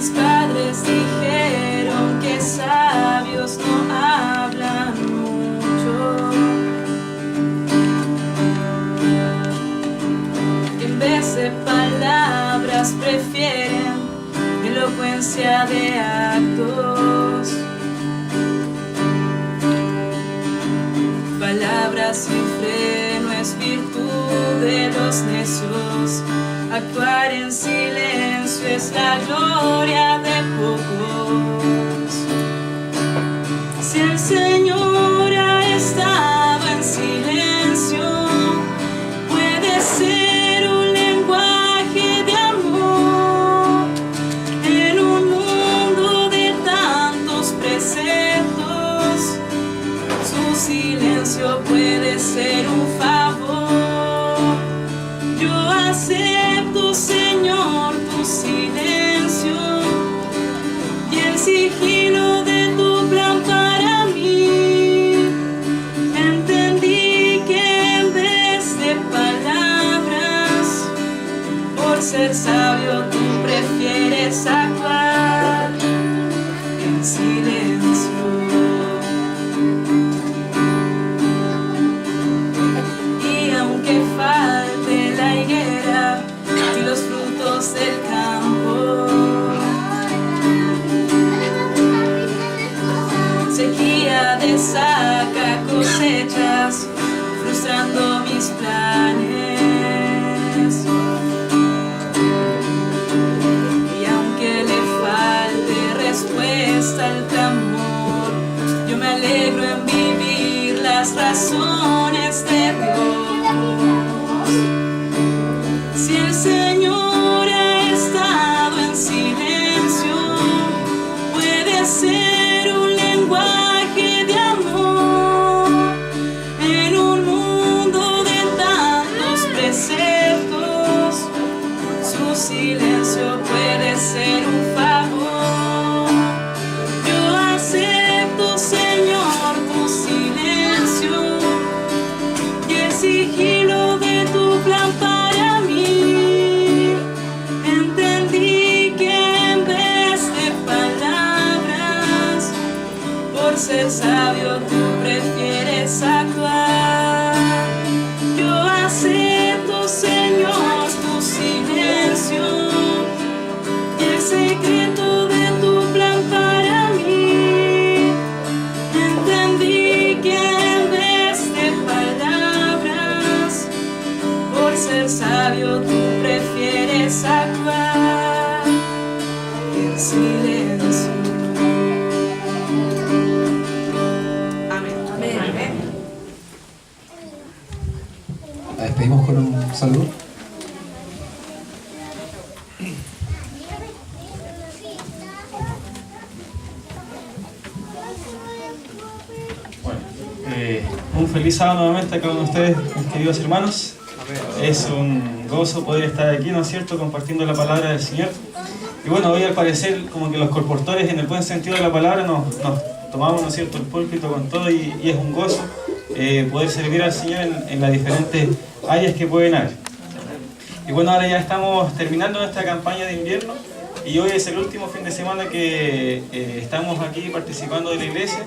Mis padres dijeron que sabios no hablan mucho. En vez de palabras prefieren elocuencia de actos. Palabras sin freno es virtud de los necios. Actuar en silencio es la gloria de pocos. Si el Señor ha estado en silencio, puede ser un lenguaje de amor. En un mundo de tantos preceptos, su silencio puede ser un favor. Yo acepto, Señor, tu silencio y el sigilo de tu plan para mí. Entendí que en vez de palabras, por ser sabio tú prefieres actuar en silencio. Y aunque falte la higuera y los frutos del campo, sequía desaca cosechas, frustrando mis planes. Y aunque le falte respuesta al clamor, yo me alegro en vivir las razones de Dios. Si el Señor ha estado en silencio, puede ser un lenguaje de amor. En un mundo de tantos preceptos, su silencio puede ser un favor. Yo acepto, Señor, tu silencio y el sigilo de tu plan para mí. Entendí que en vez de palabras, por ser sabio tú prefieres actuar. Yo acepto, Señor, tu silencio y el secreto de tu plan para mí. Entendí que en vez de palabras, por ser sabio tú prefieres actuar en silencio. Amén. Amén. La despedimos con un saludo. Bueno, un feliz sábado nuevamente a cada uno de ustedes, mis queridos hermanos. Es un gozo poder estar aquí, ¿no es cierto?, compartiendo la palabra del Señor. Y bueno, hoy al parecer como que los colportores, en el buen sentido de la palabra, nos tomamos, ¿no es cierto?, el púlpito con todo y es un gozo poder servir al Señor en las diferentes áreas que pueden haber. Y bueno, ahora ya estamos terminando nuestra campaña de invierno y hoy es el último fin de semana que estamos aquí participando de la iglesia.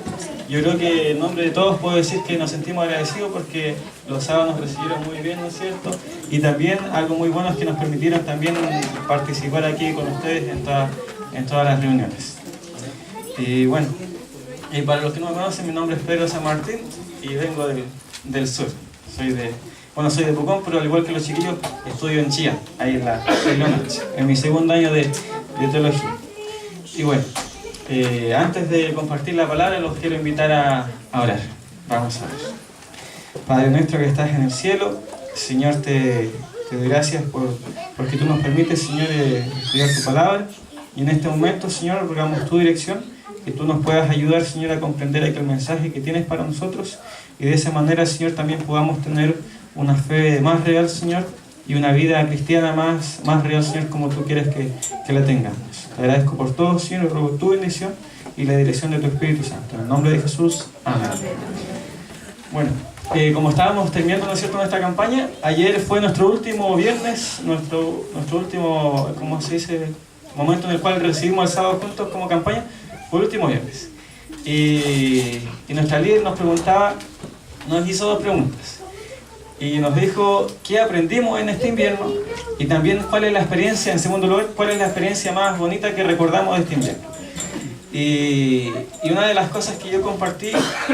Yo creo que en nombre de todos puedo decir que nos sentimos agradecidos porque los sábados nos recibieron muy bien, ¿no es cierto? Y también algo muy bueno es que nos permitieron también participar aquí con ustedes en todas las reuniones. Y bueno, para los que no me conocen, mi nombre es Pedro San Martín y vengo del sur. Soy de Pucón, pero al igual que los chiquillos, estudio en Chía, ahí en la noche, en mi segundo año de teología. Y bueno, antes de compartir la palabra, los quiero invitar a orar. Vamos a ver. Padre nuestro que estás en el cielo, Señor, te doy gracias porque tú nos permites, Señor, estudiar tu palabra. Y en este momento, Señor, rogamos tu dirección, que tú nos puedas ayudar, Señor, a comprender aquel mensaje que tienes para nosotros. Y de esa manera, Señor, también podamos tener una fe más real, Señor, y una vida cristiana más real, Señor, como tú quieres que la tengamos. Te agradezco por todo, Señor, y ruego tu bendición y la dirección de tu Espíritu Santo. En el nombre de Jesús, amén. Bueno, como estábamos terminando, ¿no es cierto?, nuestra campaña, ayer fue nuestro último viernes, nuestro último, ¿cómo se dice? momento en el cual recibimos el sábado juntos como campaña, fue el último viernes. Y nuestra líder nos hizo dos preguntas. Y nos dijo qué aprendimos en este invierno y también cuál es la experiencia, en segundo lugar, cuál es la experiencia más bonita que recordamos de este invierno. Y una de las cosas que yo compartí,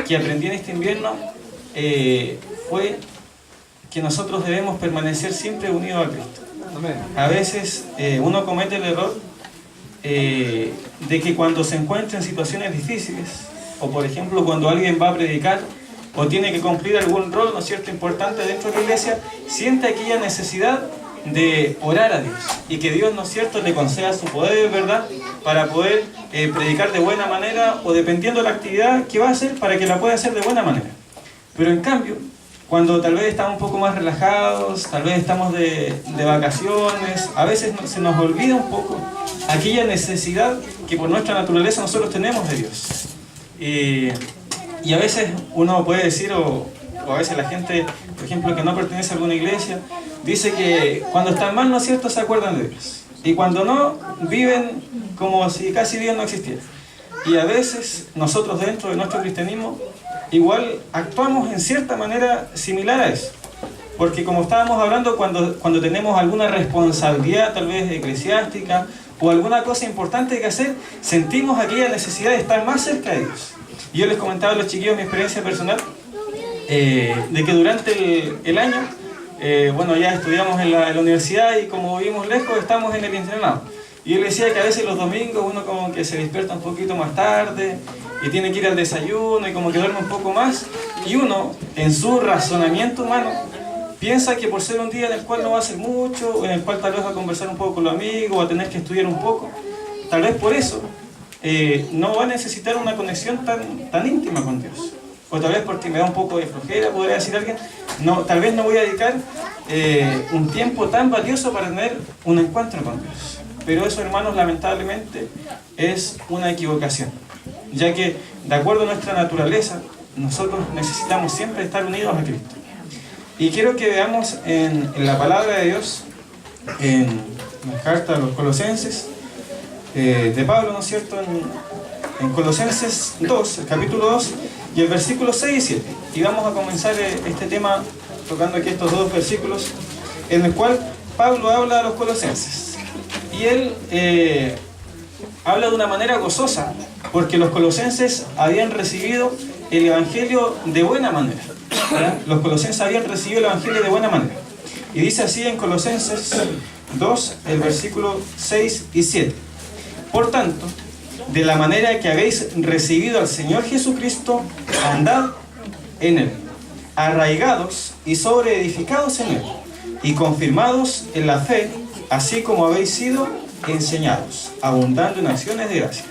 que aprendí en este invierno, fue que nosotros debemos permanecer siempre unidos a Cristo. A veces uno comete el error de que cuando se encuentra en situaciones difíciles, o por ejemplo cuando alguien va a predicar, o tiene que cumplir algún rol, ¿no es cierto?, importante dentro de la iglesia, siente aquella necesidad de orar a Dios y que Dios, ¿no es cierto?, le conceda su poder, ¿verdad?, para poder predicar de buena manera, o dependiendo de la actividad que va a hacer, para que la pueda hacer de buena manera. Pero en cambio, cuando tal vez estamos un poco más relajados, tal vez estamos de vacaciones, a veces se nos olvida un poco aquella necesidad que por nuestra naturaleza nosotros tenemos de Dios. Y a veces uno puede decir, o a veces la gente, por ejemplo, que no pertenece a alguna iglesia, dice que cuando están mal, ¿no es cierto?, se acuerdan de Dios. Y cuando no, viven como si casi Dios no existiera. Y a veces nosotros dentro de nuestro cristianismo igual actuamos en cierta manera similar a eso. Porque como estábamos hablando, cuando tenemos alguna responsabilidad tal vez eclesiástica o alguna cosa importante que hacer, sentimos aquella necesidad de estar más cerca de Dios. Y yo les comentaba a los chiquillos mi experiencia personal, de que durante el año, bueno, ya estudiamos en la universidad y como vivimos lejos, estamos en el internado. Y yo les decía que a veces los domingos uno como que se despierta un poquito más tarde y tiene que ir al desayuno y como que duerme un poco más. Y uno, en su razonamiento humano, piensa que por ser un día en el cual no va a hacer mucho, o en el cual tal vez va a conversar un poco con los amigos, o a tener que estudiar un poco, tal vez por eso no va a necesitar una conexión tan íntima con Dios. O tal vez porque me da un poco de flojera, podría decir alguien, no, tal vez no voy a dedicar un tiempo tan valioso para tener un encuentro con Dios. Pero eso, hermanos, lamentablemente es una equivocación, ya que de acuerdo a nuestra naturaleza, nosotros necesitamos siempre estar unidos a Cristo. Y quiero que veamos en la palabra de Dios, en la carta a los Colosenses, de Pablo, ¿no es cierto?, en Colosenses 2, el capítulo 2, y el versículo 6 y 7. Y vamos a comenzar este tema tocando aquí estos dos versículos, en el cual Pablo habla a los colosenses. Y él habla de una manera gozosa, porque los colosenses habían recibido el Evangelio de buena manera. ¿Verdad? Los colosenses habían recibido el Evangelio de buena manera. Y dice así en Colosenses 2, el versículo 6 y 7. Por tanto, de la manera que habéis recibido al Señor Jesucristo, andad en Él, arraigados y sobreedificados en Él, y confirmados en la fe, así como habéis sido enseñados, abundando en acciones de gracias.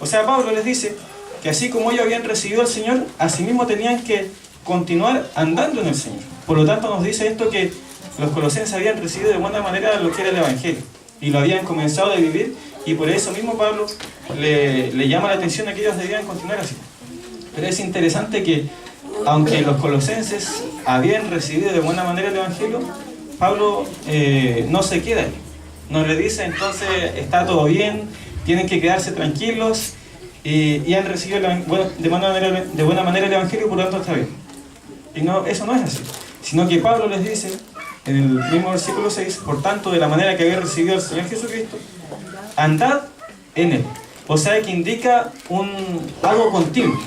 O sea, Pablo les dice que así como ellos habían recibido al Señor, asimismo tenían que continuar andando en el Señor. Por lo tanto nos dice esto, que los colosenses habían recibido de buena manera lo que era el Evangelio, y lo habían comenzado a vivir, y por eso mismo Pablo le llama la atención a que ellos debían continuar así. Pero es interesante que, aunque los colosenses habían recibido de buena manera el Evangelio, Pablo no se queda ahí. No le dice entonces está todo bien, tienen que quedarse tranquilos, y han recibido de buena manera el Evangelio, por lo tanto está bien. Y no, eso no es así, sino que Pablo les dice en el mismo versículo 6, por tanto, de la manera que había recibido al Señor Jesucristo, andad en Él. O sea, que indica algo continuo,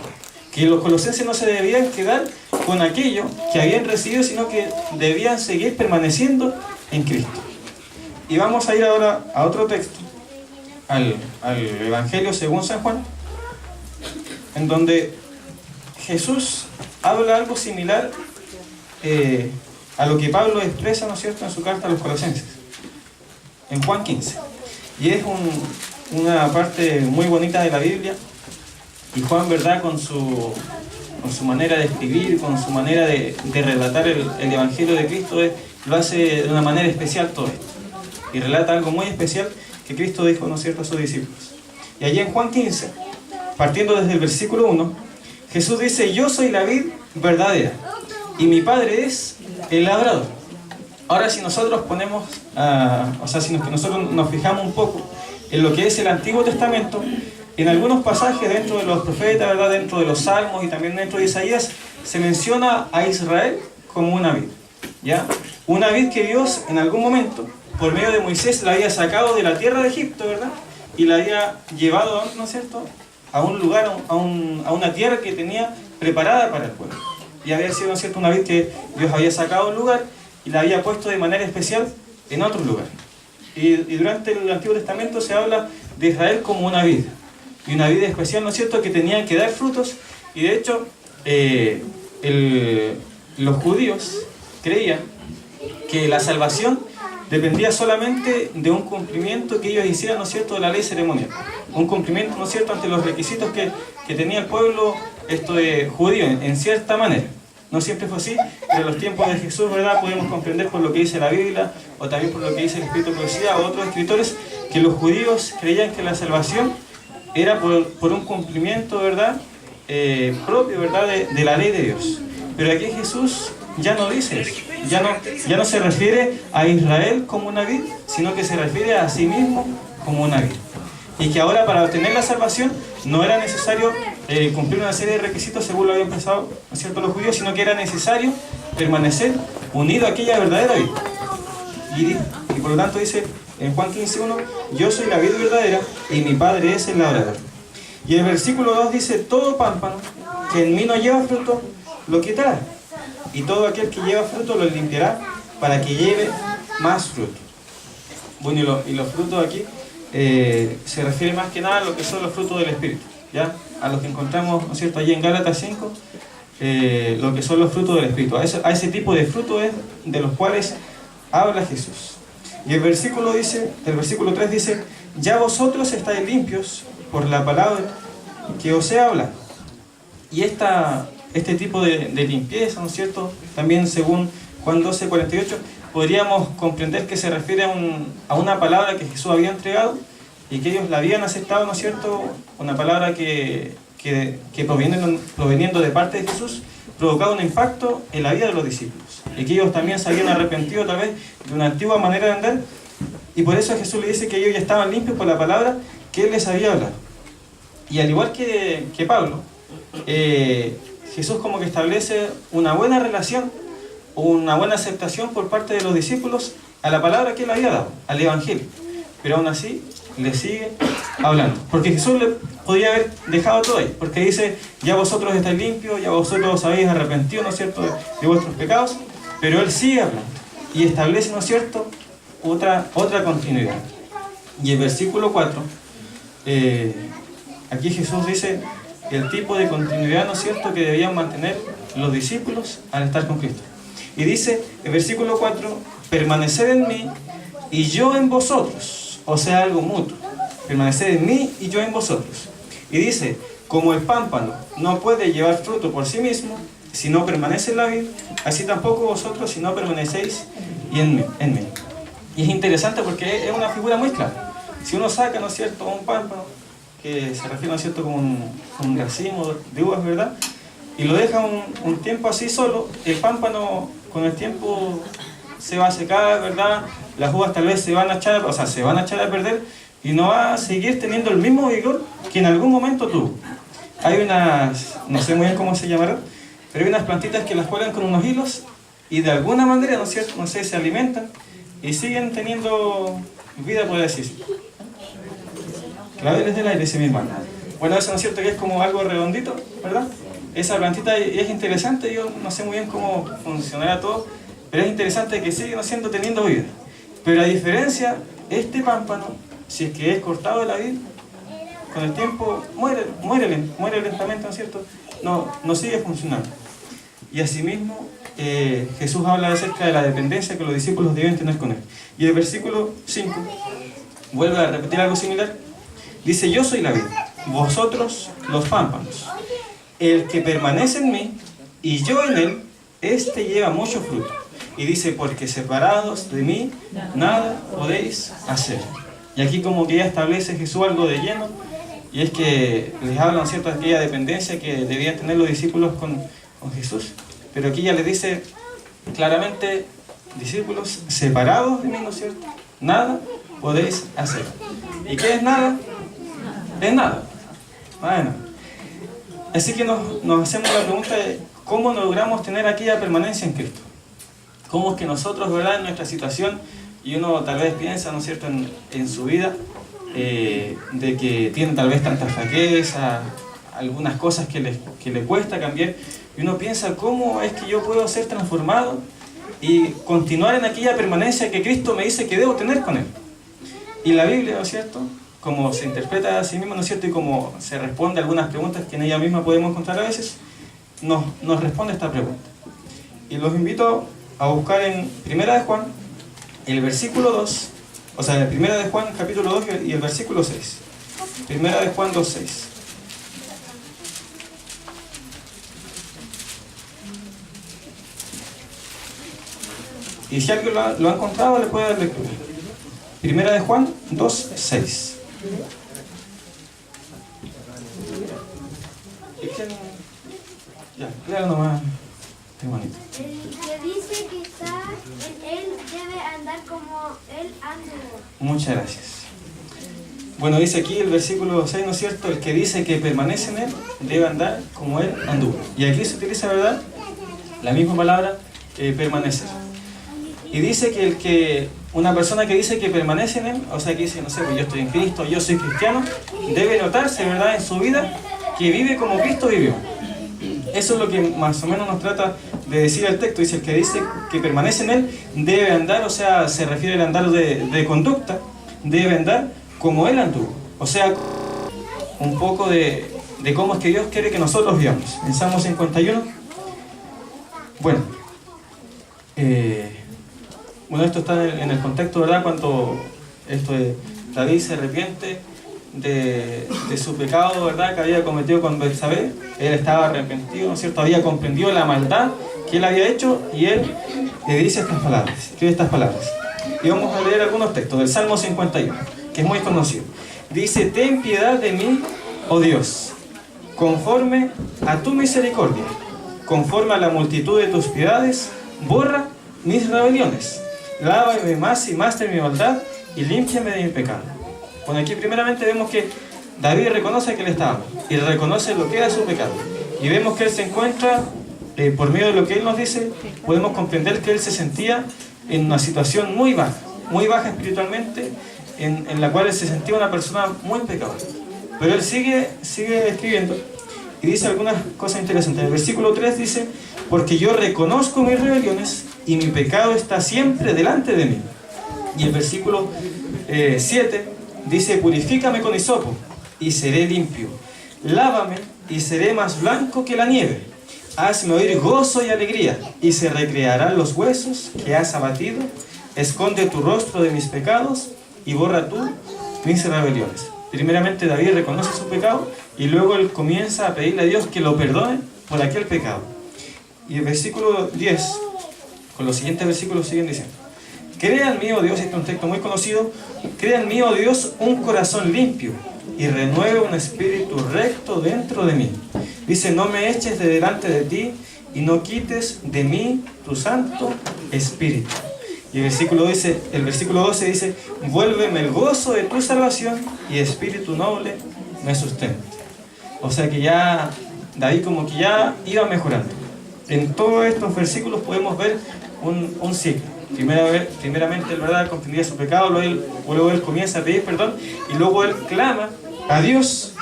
que los colosenses no se debían quedar con aquello que habían recibido, sino que debían seguir permaneciendo en Cristo. Y vamos a ir ahora a otro texto, al Evangelio según San Juan, en donde Jesús habla algo similar a lo que Pablo expresa, ¿no es cierto?, en su carta a los Colosenses, en Juan 15. Y es una parte muy bonita de la Biblia, y Juan, ¿verdad?, con su manera de escribir, con su manera de relatar el Evangelio de Cristo, lo hace de una manera especial todo esto. Y relata algo muy especial que Cristo dijo, ¿no es cierto?, a sus discípulos. Y allí en Juan 15, partiendo desde el versículo 1, Jesús dice: yo soy la vid verdadera, y mi Padre es el labrador. Ahora, si nosotros nosotros nos fijamos un poco en lo que es el Antiguo Testamento, en algunos pasajes dentro de los profetas, ¿verdad?, dentro de los Salmos y también dentro de Isaías, se menciona a Israel como una vid, ¿ya? Una vid que Dios en algún momento, por medio de Moisés, la había sacado de la tierra de Egipto, ¿verdad?, y la había llevado, ¿no es cierto?, a un lugar, a una tierra que tenía preparada para el pueblo. Y había sido, ¿no es cierto?, una vid que Dios había sacado de un lugar y la había puesto de manera especial en otro lugar. Y durante el Antiguo Testamento se habla de Israel como una vid. Y una vid especial, ¿no es cierto?, que tenía que dar frutos. Y de hecho, los judíos creían que la salvación dependía solamente de un cumplimiento que ellos hicieran, ¿no es cierto?, de la ley ceremonial. Un cumplimiento, ¿no es cierto?, ante los requisitos que tenía el pueblo judío, en cierta manera. No siempre fue así, pero en los tiempos de Jesús, ¿verdad?, podemos comprender por lo que dice la Biblia, o también por lo que dice el Espíritu de Profecía, o otros escritores, que los judíos creían que la salvación era por un cumplimiento, ¿verdad?, propio, ¿verdad?, de la ley de Dios. Pero aquí Jesús ya no dice eso, ya no se refiere a Israel como una vid, sino que se refiere a sí mismo como una vid. Y que ahora para obtener la salvación no era necesario cumplir una serie de requisitos según lo habían pensado, ¿no es cierto?, los judíos, sino que era necesario permanecer unido a aquella verdadera vid. Y por lo tanto dice en Juan 15:1, yo soy la vid verdadera y mi Padre es el labrador. Y el versículo 2 dice, todo pámpano que en mí no lleva fruto, lo quitará. Y todo aquel que lleva fruto lo limpiará para que lleve más fruto. Bueno, y los frutos aquí se refiere más que nada a lo que son los frutos del Espíritu, ¿ya? A los que encontramos, ¿no es cierto?, allí en Gálatas 5, lo que son los frutos del Espíritu. A ese tipo de frutos es de los cuales habla Jesús. Y el versículo 3 dice, ya vosotros estáis limpios por la palabra que os he hablado. Y este tipo de limpieza, ¿no es cierto?, también según Juan 12:48, podríamos comprender que se refiere a una palabra que Jesús había entregado y que ellos la habían aceptado, ¿no es cierto?, una palabra que proveniendo de parte de Jesús, provocaba un impacto en la vida de los discípulos. Y que ellos también se habían arrepentido tal vez de una antigua manera de andar, y por eso Jesús le dice que ellos ya estaban limpios por la palabra que Él les había hablado. Y al igual que Pablo, Jesús como que establece una buena relación, una buena aceptación por parte de los discípulos a la palabra que Él había dado, al Evangelio. Pero aún así, le sigue hablando. Porque Jesús le podía haber dejado todo ahí, porque dice, ya vosotros estáis limpios, ya vosotros os habéis arrepentido, ¿no es cierto?, de vuestros pecados. Pero Él sigue hablando y establece, ¿no es cierto?, otra continuidad. Y el versículo 4, aquí Jesús dice el tipo de continuidad, ¿no es cierto?, que debían mantener los discípulos al estar con Cristo. Y dice el versículo 4, permanecer en mí y yo en vosotros, o sea, algo mutuo, permanecer en mí y yo en vosotros. Y dice, como el pámpano no puede llevar fruto por sí mismo si no permanece en la vid, así tampoco vosotros si no permanecéis en mí. Y es interesante porque es una figura muy clara. Si uno saca, ¿no es cierto?, un pámpano, que se refiere, ¿no es cierto?, como un racimo de uvas, ¿verdad?, y lo deja un tiempo así solo, el pámpano con el tiempo se va a secar, ¿verdad?, las uvas tal vez se van a echar a perder y no va a seguir teniendo el mismo vigor que en algún momento tuvo. Hay unas, no sé muy bien cómo se llamarán, pero hay unas plantitas que las cuelgan con unos hilos y de alguna manera, ¿no es cierto?, no sé, se alimentan y siguen teniendo vida, por decirse. Claveles del aire, ese mismo. Bueno, eso, ¿no es cierto?, que es como algo redondito, ¿verdad? Esa plantita es interesante, yo no sé muy bien cómo funcionará todo, pero es interesante que sigue, ¿no es cierto?, teniendo vida. Pero a diferencia, este pámpano, si es que es cortado de la vid, con el tiempo muere lentamente, ¿no es cierto?, no sigue funcionando. Y asimismo, Jesús habla acerca de la dependencia que los discípulos deben tener con Él. Y el versículo 5 vuelve a repetir algo similar. Dice, yo soy la vid, vosotros los pámpanos. El que permanece en mí y yo en él, este lleva mucho fruto. Y dice, porque separados de mí, nada podéis hacer. Y aquí como que ya establece Jesús algo de lleno, y es que les habla, ¿no es cierto?, de aquella dependencia que debían tener los discípulos con Jesús. Pero aquí ya les dice claramente, discípulos, separados de mí, ¿no es cierto?, nada podéis hacer. ¿Y qué es nada? Es nada. Bueno. Así que nos hacemos la pregunta de cómo logramos tener aquella permanencia en Cristo. ¿Cómo es que nosotros, verdad, en nuestra situación, y uno tal vez piensa, ¿no es cierto?, en su vida, de que tiene tal vez tanta flaqueza, algunas cosas que le cuesta cambiar, y uno piensa, ¿cómo es que yo puedo ser transformado y continuar en aquella permanencia que Cristo me dice que debo tener con Él? Y la Biblia, ¿no es cierto?, como se interpreta a sí misma, ¿no es cierto?, y como se responde a algunas preguntas que en ella misma podemos encontrar a veces, nos responde esta pregunta. Y los invito a buscar en 1 de Juan, el versículo 2, o sea, en 1 de Juan, capítulo 2 y el versículo 6. 1 de Juan 2, 6. Y si alguien lo ha encontrado, le puede dar lectura. 1 de Juan 2, 6. Ya, claro nomás, hermanito. El que dice que está en Él debe andar como Él anduvo. Muchas gracias. Bueno, dice aquí el versículo 6, ¿no es cierto? El que dice que permanece en Él debe andar como Él anduvo. Y aquí se utiliza, ¿verdad?, la misma palabra, permanecer. Y dice que una persona que dice que permanece en Él, o sea, que dice, no sé, pues yo estoy en Cristo, yo soy cristiano, debe notarse, ¿verdad?, en su vida que vive como Cristo vivió. Eso es lo que más o menos nos trata de decir el texto. Dice, el que dice que permanece en Él debe andar, o sea, se refiere al andar de conducta, debe andar como Él anduvo. O sea, un poco de cómo es que Dios quiere que nosotros vivamos. En Salmo 51, bueno, esto está en el contexto, ¿verdad?, cuando David se arrepiente de su pecado, ¿verdad?, que había cometido con Betsabé. Él estaba arrepentido, ¿no es cierto?, había comprendido la maldad que él había hecho, y él le dice estas palabras, escribe estas palabras. Y vamos a leer algunos textos del Salmo 51, que es muy conocido. Dice, ten piedad de mí, oh Dios, conforme a tu misericordia, conforme a la multitud de tus piedades, borra mis rebeliones, lávame más y más de mi maldad y límpiame de mi pecado. Bueno, aquí primeramente vemos que David reconoce que él estaba mal y reconoce lo que era su pecado. Y vemos que él se encuentra, por medio de lo que él nos dice, podemos comprender que él se sentía en una situación muy baja espiritualmente, en la cual él se sentía una persona muy pecadora. Pero él sigue escribiendo y dice algunas cosas interesantes. En el versículo 3 dice, porque yo reconozco mis rebeliones y mi pecado está siempre delante de mí. Y el versículo 7 dice, purifícame con hisopo y seré limpio. Lávame y seré más blanco que la nieve. Hazme oír gozo y alegría, y se recrearán los huesos que has abatido. Esconde tu rostro de mis pecados y borra tú mis rebeliones. Primeramente David reconoce su pecado y luego él comienza a pedirle a Dios que lo perdone por aquel pecado. Y el versículo 10, con los siguientes versículos siguen diciendo, crea en mí, oh Dios, este es un texto muy conocido, crea en mí, oh Dios, un corazón limpio y renueve un espíritu recto dentro de mí. Dice, no me eches de delante de ti y no quites de mí tu santo espíritu. Y el versículo 12 dice, vuélveme el gozo de tu salvación y espíritu noble me sustente. O sea que ya David como que ya iba mejorando. En todos estos versículos podemos ver un ciclo. Primeramente él, ¿verdad?, comprendía su pecado, luego él comienza a pedir perdón y luego él clama a Dios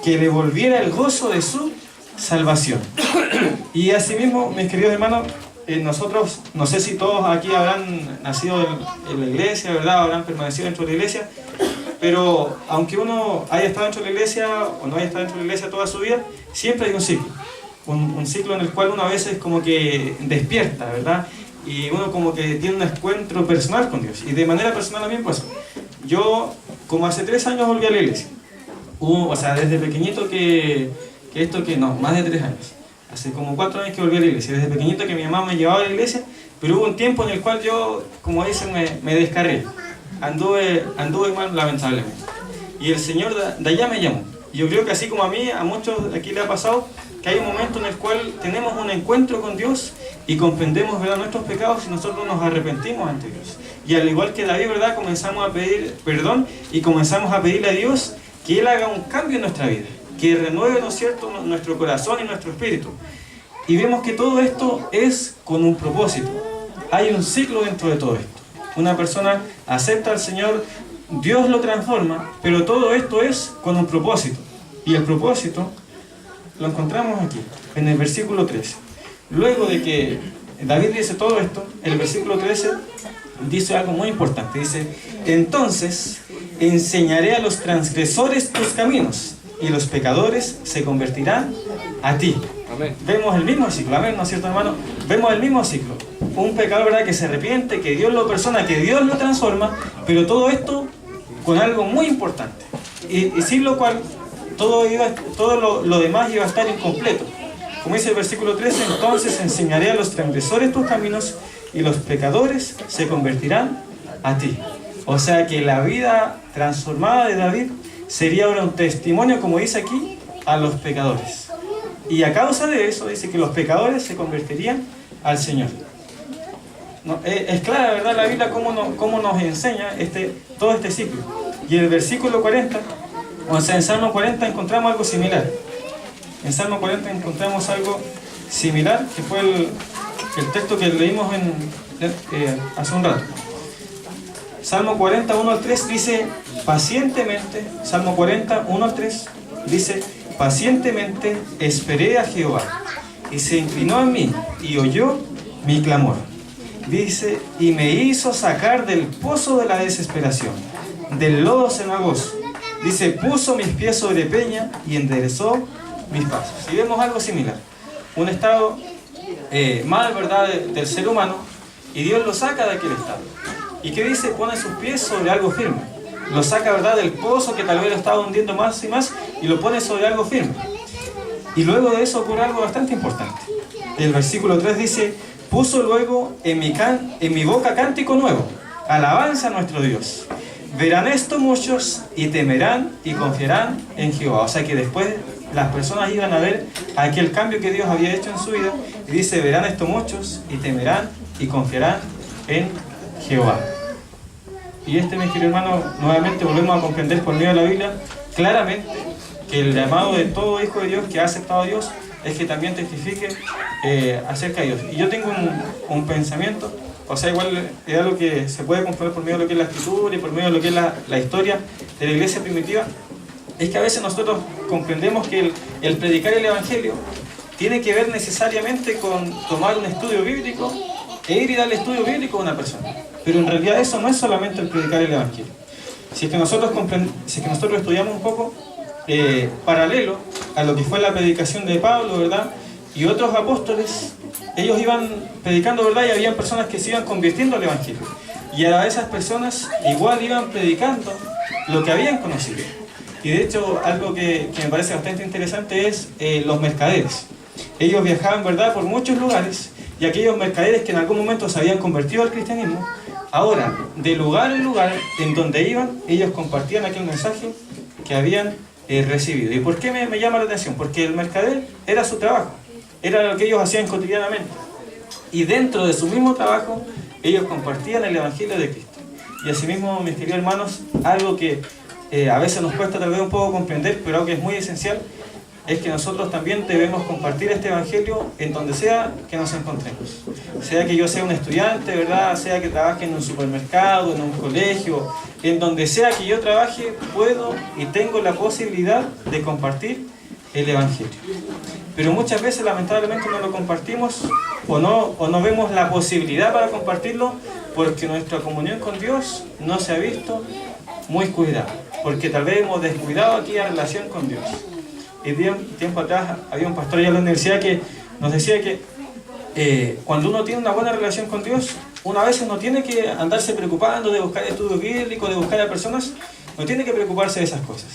que le volviera el gozo de su salvación. Y asimismo, mis queridos hermanos, nosotros, no sé si todos aquí habrán nacido en la iglesia, ¿verdad?, habrán permanecido dentro de la iglesia, pero aunque uno haya estado dentro de la iglesia o no haya estado dentro de la iglesia toda su vida, siempre hay un ciclo. Un ciclo en el cual uno a veces como que despierta, ¿verdad?, y uno como que tiene un encuentro personal con Dios. Y de manera personal también, pues, yo como hace 3 años volví a la iglesia. O sea, desde pequeñito más de 3 años. Hace como 4 años que volví a la iglesia. Desde pequeñito que mi mamá me llevaba a la iglesia, pero hubo un tiempo en el cual yo, como dicen, me descargué. Anduve mal, lamentablemente. Y el Señor de allá me llamó. Y yo creo que así como a mí, a muchos de aquí le ha pasado, que hay un momento en el cual tenemos un encuentro con Dios y comprendemos, ¿verdad?, nuestros pecados y nosotros nos arrepentimos ante Dios. Y al igual que David, ¿verdad?, comenzamos a pedir perdón y comenzamos a pedirle a Dios que Él haga un cambio en nuestra vida, que renueve, ¿no es cierto?, nuestro corazón y nuestro espíritu. Y vemos que todo esto es con un propósito. Hay un ciclo dentro de todo esto. Una persona acepta al Señor, Dios lo transforma, pero todo esto es con un propósito. Y el propósito lo encontramos aquí, en el versículo 13. Luego de que David dice todo esto, el versículo 13 dice algo muy importante. Dice: entonces enseñaré a los transgresores tus caminos, y los pecadores se convertirán a ti. Amén. Vemos el mismo ciclo, amén, ¿no es cierto, hermano? Vemos el mismo ciclo. Un pecador, ¿verdad?, que se arrepiente, que Dios lo persona, que Dios lo transforma, pero todo esto con algo muy importante. Y sin lo cual todo lo demás iba a estar incompleto. Como dice el versículo 13, entonces enseñaré a los transgresores tus caminos y los pecadores se convertirán a ti. O sea que la vida transformada de David sería ahora un testimonio, como dice aquí, a los pecadores. Y a causa de eso dice que los pecadores se convertirían al Señor. No, es clara, ¿verdad?, la Biblia cómo nos enseña todo este ciclo. Y en el versículo 40, o sea, en Salmo 40 encontramos algo similar. En Salmo 40 encontramos algo similar, que fue el texto que leímos hace un rato. Salmo 40, 1 al 3 dice: pacientemente, Salmo 40, 1 al 3 dice: pacientemente esperé a Jehová, y se inclinó a mí, y oyó mi clamor. Dice: y me hizo sacar del pozo de la desesperación, del lodo cenagoso. Dice: puso mis pies sobre peña, y enderezó mis pasos. Y vemos algo similar. Un estado mal, ¿verdad?, del ser humano, y Dios lo saca de aquel estado. ¿Y qué dice? Pone sus pies sobre algo firme. Lo saca, ¿verdad?, del pozo que tal vez lo estaba hundiendo más y más, y lo pone sobre algo firme. Y luego de eso ocurre algo bastante importante. El versículo 3 dice: puso luego en mi boca cántico nuevo, alabanza a nuestro Dios. Verán esto muchos y temerán y confiarán en Jehová. O sea que después las personas iban a ver aquel cambio que Dios había hecho en su vida. Y dice: verán esto muchos y temerán y confiarán en Jehová. Y mis queridos hermanos, nuevamente volvemos a comprender por medio de la Biblia claramente que el llamado de todo hijo de Dios que ha aceptado a Dios es que también testifique acerca de Dios. Y yo tengo un pensamiento, o sea, igual es algo que se puede comprobar por medio de lo que es la escritura y por medio de lo que es la historia de la iglesia primitiva, es que a veces nosotros comprendemos que el predicar el evangelio tiene que ver necesariamente con tomar un estudio bíblico e ir y darle estudio bíblico a una persona. Pero en realidad eso no es solamente el predicar el evangelio. Si es que nosotros estudiamos un poco paralelo a lo que fue la predicación de Pablo, ¿verdad?, y otros apóstoles, ellos iban predicando, ¿verdad?, y habían personas que se iban convirtiendo al evangelio. Y a esas personas igual iban predicando lo que habían conocido. Y de hecho, algo que me parece bastante interesante es los mercaderes. Ellos viajaban, ¿verdad?, por muchos lugares, y aquellos mercaderes que en algún momento se habían convertido al cristianismo, ahora, de lugar en lugar en donde iban, ellos compartían aquel mensaje que habían recibido. ¿Y por qué me llama la atención? Porque el mercader era su trabajo, era lo que ellos hacían cotidianamente. Y dentro de su mismo trabajo, ellos compartían el evangelio de Cristo. Y asimismo, mis queridos hermanos, algo que a veces nos cuesta tal vez un poco comprender, pero algo que es muy esencial, es que nosotros también debemos compartir este evangelio en donde sea que nos encontremos. Sea que yo sea un estudiante, ¿verdad?, sea que trabaje en un supermercado, en un colegio, en donde sea que yo trabaje, puedo y tengo la posibilidad de compartir el evangelio. Pero muchas veces lamentablemente no lo compartimos o no vemos la posibilidad para compartirlo porque nuestra comunión con Dios no se ha visto muy cuidada, porque tal vez hemos descuidado aquí la relación con Dios. Y tiempo atrás había un pastor allá en la universidad que nos decía que cuando uno tiene una buena relación con Dios, uno a veces no tiene que andarse preocupando de buscar estudios bíblicos, de buscar a personas, no tiene que preocuparse de esas cosas.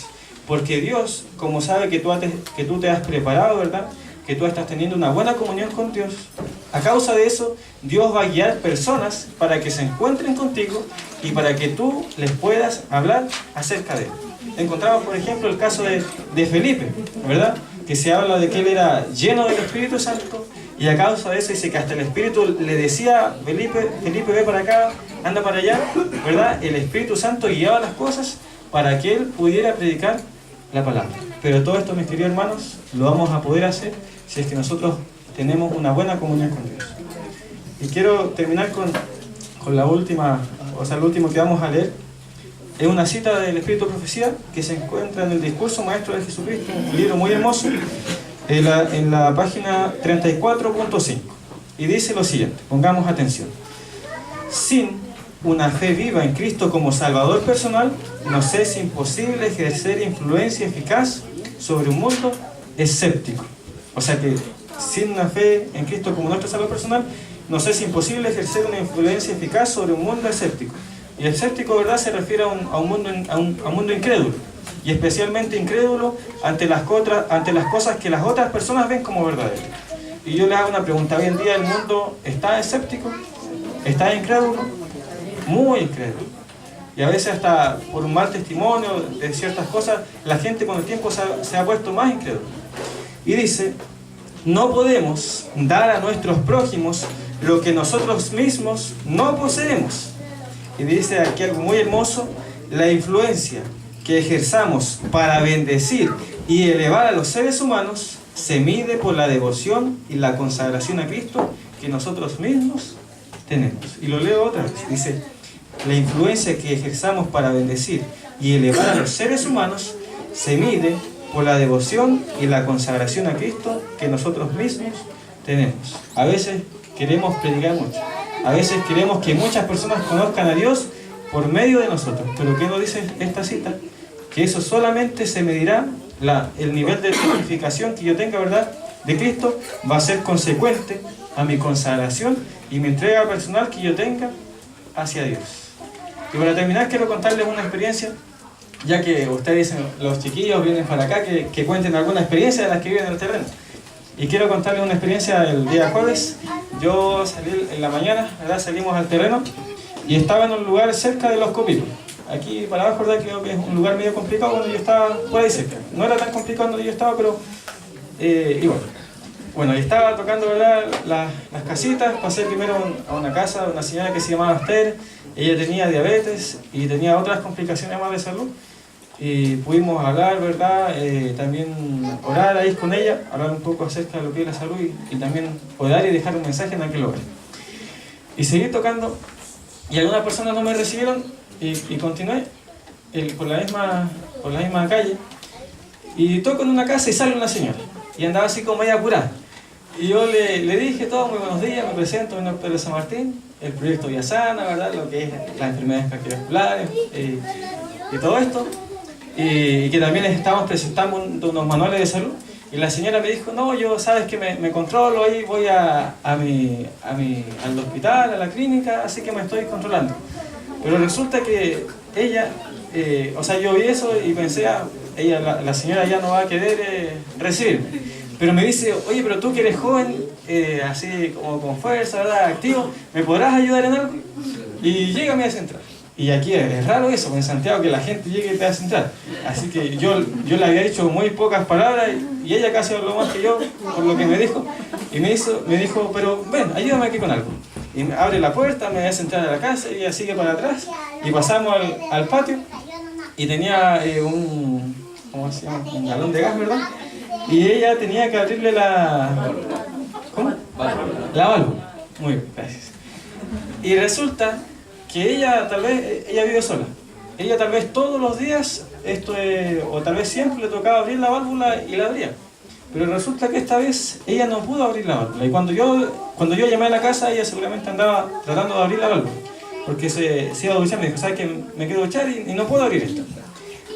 Porque Dios, como sabe que tú te has preparado, ¿verdad?, que tú estás teniendo una buena comunión con Dios, a causa de eso, Dios va a guiar personas para que se encuentren contigo y para que tú les puedas hablar acerca de Él. Encontramos, por ejemplo, el caso de Felipe, ¿verdad?, que se habla de que él era lleno del Espíritu Santo Y a causa de eso dice que hasta el Espíritu le decía, Felipe, ve para acá, anda para allá, ¿verdad? El Espíritu Santo guiaba las cosas para que él pudiera predicar la palabra. Pero todo esto, mis queridos hermanos, lo vamos a poder hacer si es que nosotros tenemos una buena comunión con Dios. Y quiero terminar con la última, o sea, lo último que vamos a leer. Es una cita del Espíritu de Profecía que se encuentra en el Discurso Maestro de Jesucristo, un libro muy hermoso, en la página 34.5. Y dice lo siguiente, pongamos atención. Sin una fe viva en Cristo como Salvador personal, nos es imposible ejercer influencia eficaz sobre un mundo escéptico. O sea que sin una fe en Cristo como nuestro Salvador personal, nos es imposible ejercer una influencia eficaz sobre un mundo escéptico. Y el escéptico, ¿verdad?, se refiere a un mundo incrédulo, y especialmente incrédulo ante las cosas que las otras personas ven como verdaderas. Y yo le hago una pregunta: hoy en día el mundo está escéptico, está incrédulo, muy incrédulo. Y a veces hasta por un mal testimonio de ciertas cosas, la gente con el tiempo se ha puesto más incrédula. Y dice: no podemos dar a nuestros prójimos lo que nosotros mismos no poseemos. Y dice aquí algo muy hermoso: la influencia que ejerzamos para bendecir y elevar a los seres humanos se mide por la devoción y la consagración a Cristo que nosotros mismos tenemos. Y lo leo otra vez, dice: la influencia que ejerzamos para bendecir y elevar a los seres humanos se mide por la devoción y la consagración a Cristo que nosotros mismos tenemos. A veces queremos predicar mucho, a veces queremos que muchas personas conozcan a Dios por medio de nosotros, pero ¿qué nos dice esta cita? Que eso solamente se medirá, el nivel de testificación que yo tenga, ¿verdad?, de Cristo va a ser consecuente a mi consagración y mi entrega personal que yo tenga hacia Dios. Y para terminar quiero contarles una experiencia, ya que ustedes dicen, los chiquillos vienen para acá, que cuenten alguna experiencia de las que viven en el terreno. Y quiero contarles una experiencia del día jueves. Yo salí en la mañana, ¿verdad?, salimos al terreno y estaba en un lugar cerca de los Copicos. Aquí para abajo, ¿verdad?, creo que es un lugar medio complicado donde yo estaba por ahí cerca. No era tan complicado donde yo estaba, pero igual. Bueno, y estaba tocando, ¿verdad?, las casitas. Pasé primero a una casa de una señora que se llamaba Esther. Ella tenía diabetes y tenía otras complicaciones más de salud. Y pudimos hablar, ¿verdad?, también orar ahí con ella, hablar un poco acerca de lo que es la salud y también poder y dejar un mensaje en aquel lugar. Y seguí tocando y algunas personas no me recibieron y continué por la misma calle y toco en una casa y sale una señora y andaba así como media apurada. Y yo le dije todo: muy buenos días, me presento, mi nombre es Pedro San Martín, el proyecto Vía Sana, ¿verdad?, lo que es las enfermedades cardiovasculares y todo esto. Y que también estamos presentando unos manuales de salud. Y la señora me dijo: no, yo sabes que me controlo, ahí voy al hospital, a la clínica, así que me estoy controlando. Pero resulta que ella, o sea, yo vi eso y pensé: la señora ya no va a querer recibirme. Pero me dice: oye, pero tú que eres joven, así como con fuerza, ¿verdad?, activo, ¿me podrás ayudar en algo? Y llégame a centrar. Y aquí es raro eso, en Santiago, que la gente llegue y te hace entrar. Así que yo le había dicho muy pocas palabras y ella casi habló más que yo por lo que me dijo. Y me dijo: pero ven, ayúdame aquí con algo. Y me abre la puerta, me hace entrar a la casa y ella sigue para atrás. Y pasamos al patio y tenía ¿cómo se llama?, un galón de gas, ¿verdad? Y ella tenía que abrirle ¿cómo? La válvula. Muy bien, gracias. Y resulta que ella vive sola. Ella tal vez todos los días, o tal vez siempre le tocaba abrir la válvula y la abría. Pero resulta que esta vez ella no pudo abrir la válvula. Y cuando yo llamé a la casa, ella seguramente andaba tratando de abrir la válvula. Porque se iba a duchar, me dijo: ¿sabes qué? Me quiero duchar y no puedo abrir esto.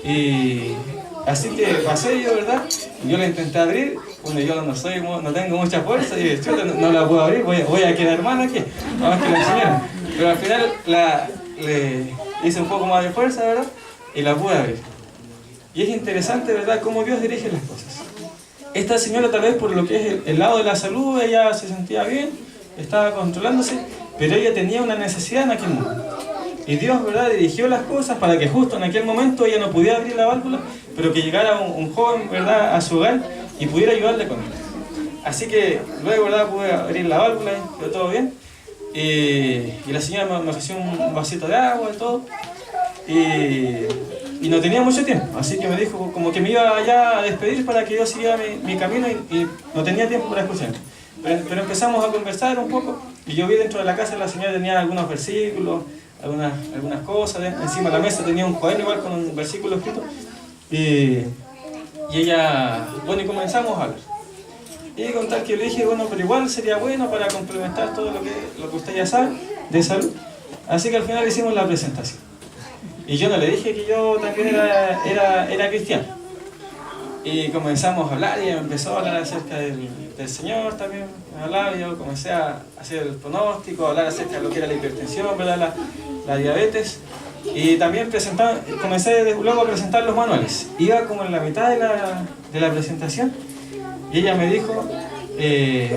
Y así que pasé yo, ¿verdad? Y yo la intenté abrir. Bueno, yo no tengo mucha fuerza y no la puedo abrir, voy a quedar mal aquí. Vamos que la enseñaron. Pero al final le hice un poco más de fuerza, ¿verdad?, y la pude abrir. Y es interesante, ¿verdad?, cómo Dios dirige las cosas. Esta señora, tal vez por lo que es el lado de la salud, ella se sentía bien, estaba controlándose, pero ella tenía una necesidad en aquel momento. Y Dios, ¿verdad?, dirigió las cosas para que justo en aquel momento ella no pudiera abrir la válvula, pero que llegara un joven, ¿verdad?, a su hogar y pudiera ayudarle con él. Así que luego, ¿verdad?, pude abrir la válvula, quedó todo bien. Y la señora me ofreció un vasito de agua y todo. Y no tenía mucho tiempo, así que me dijo como que me iba ya a despedir para que yo siguiera mi camino y no tenía tiempo para escucharme. Pero empezamos a conversar un poco y yo vi dentro de la casa la señora tenía algunos versículos, algunas cosas, encima de la mesa tenía un cuaderno igual con un versículo escrito y ella, bueno, y comenzamos a hablar. Y con tal que yo le dije, bueno, pero igual sería bueno para complementar todo lo que usted ya sabe de salud. Así que al final hicimos la presentación. Y yo no le dije que yo también era cristiano. Y comenzamos a hablar y ella empezó a hablar acerca del Señor también. Me hablaba y yo comencé a hacer el pronóstico, a hablar acerca de lo que era la hipertensión, ¿verdad? La diabetes. Y también comencé luego a presentar los manuales. Iba como en la mitad de la presentación y ella me dijo,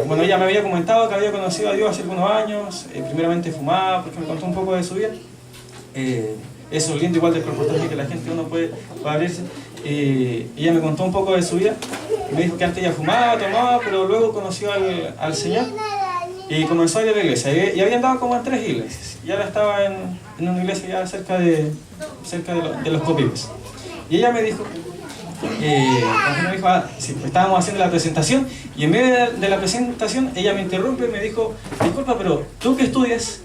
bueno, ella me había comentado que había conocido a Dios hace algunos años, primeramente fumaba, porque me contó un poco de su vida. Eso es lindo igual del reportaje que la gente uno puede abrirse. Ella me contó un poco de su vida. Me dijo que antes ella fumaba, tomaba, pero luego conoció al Señor y comenzó a ir a la iglesia. Y había andado como en 3 iglesias. Y ahora estaba en una iglesia ya cerca de los Copibes. Y ella me dijo, sí, estábamos haciendo la presentación y en medio de la presentación ella me interrumpe y me dijo, disculpa, pero ¿tú qué estudias?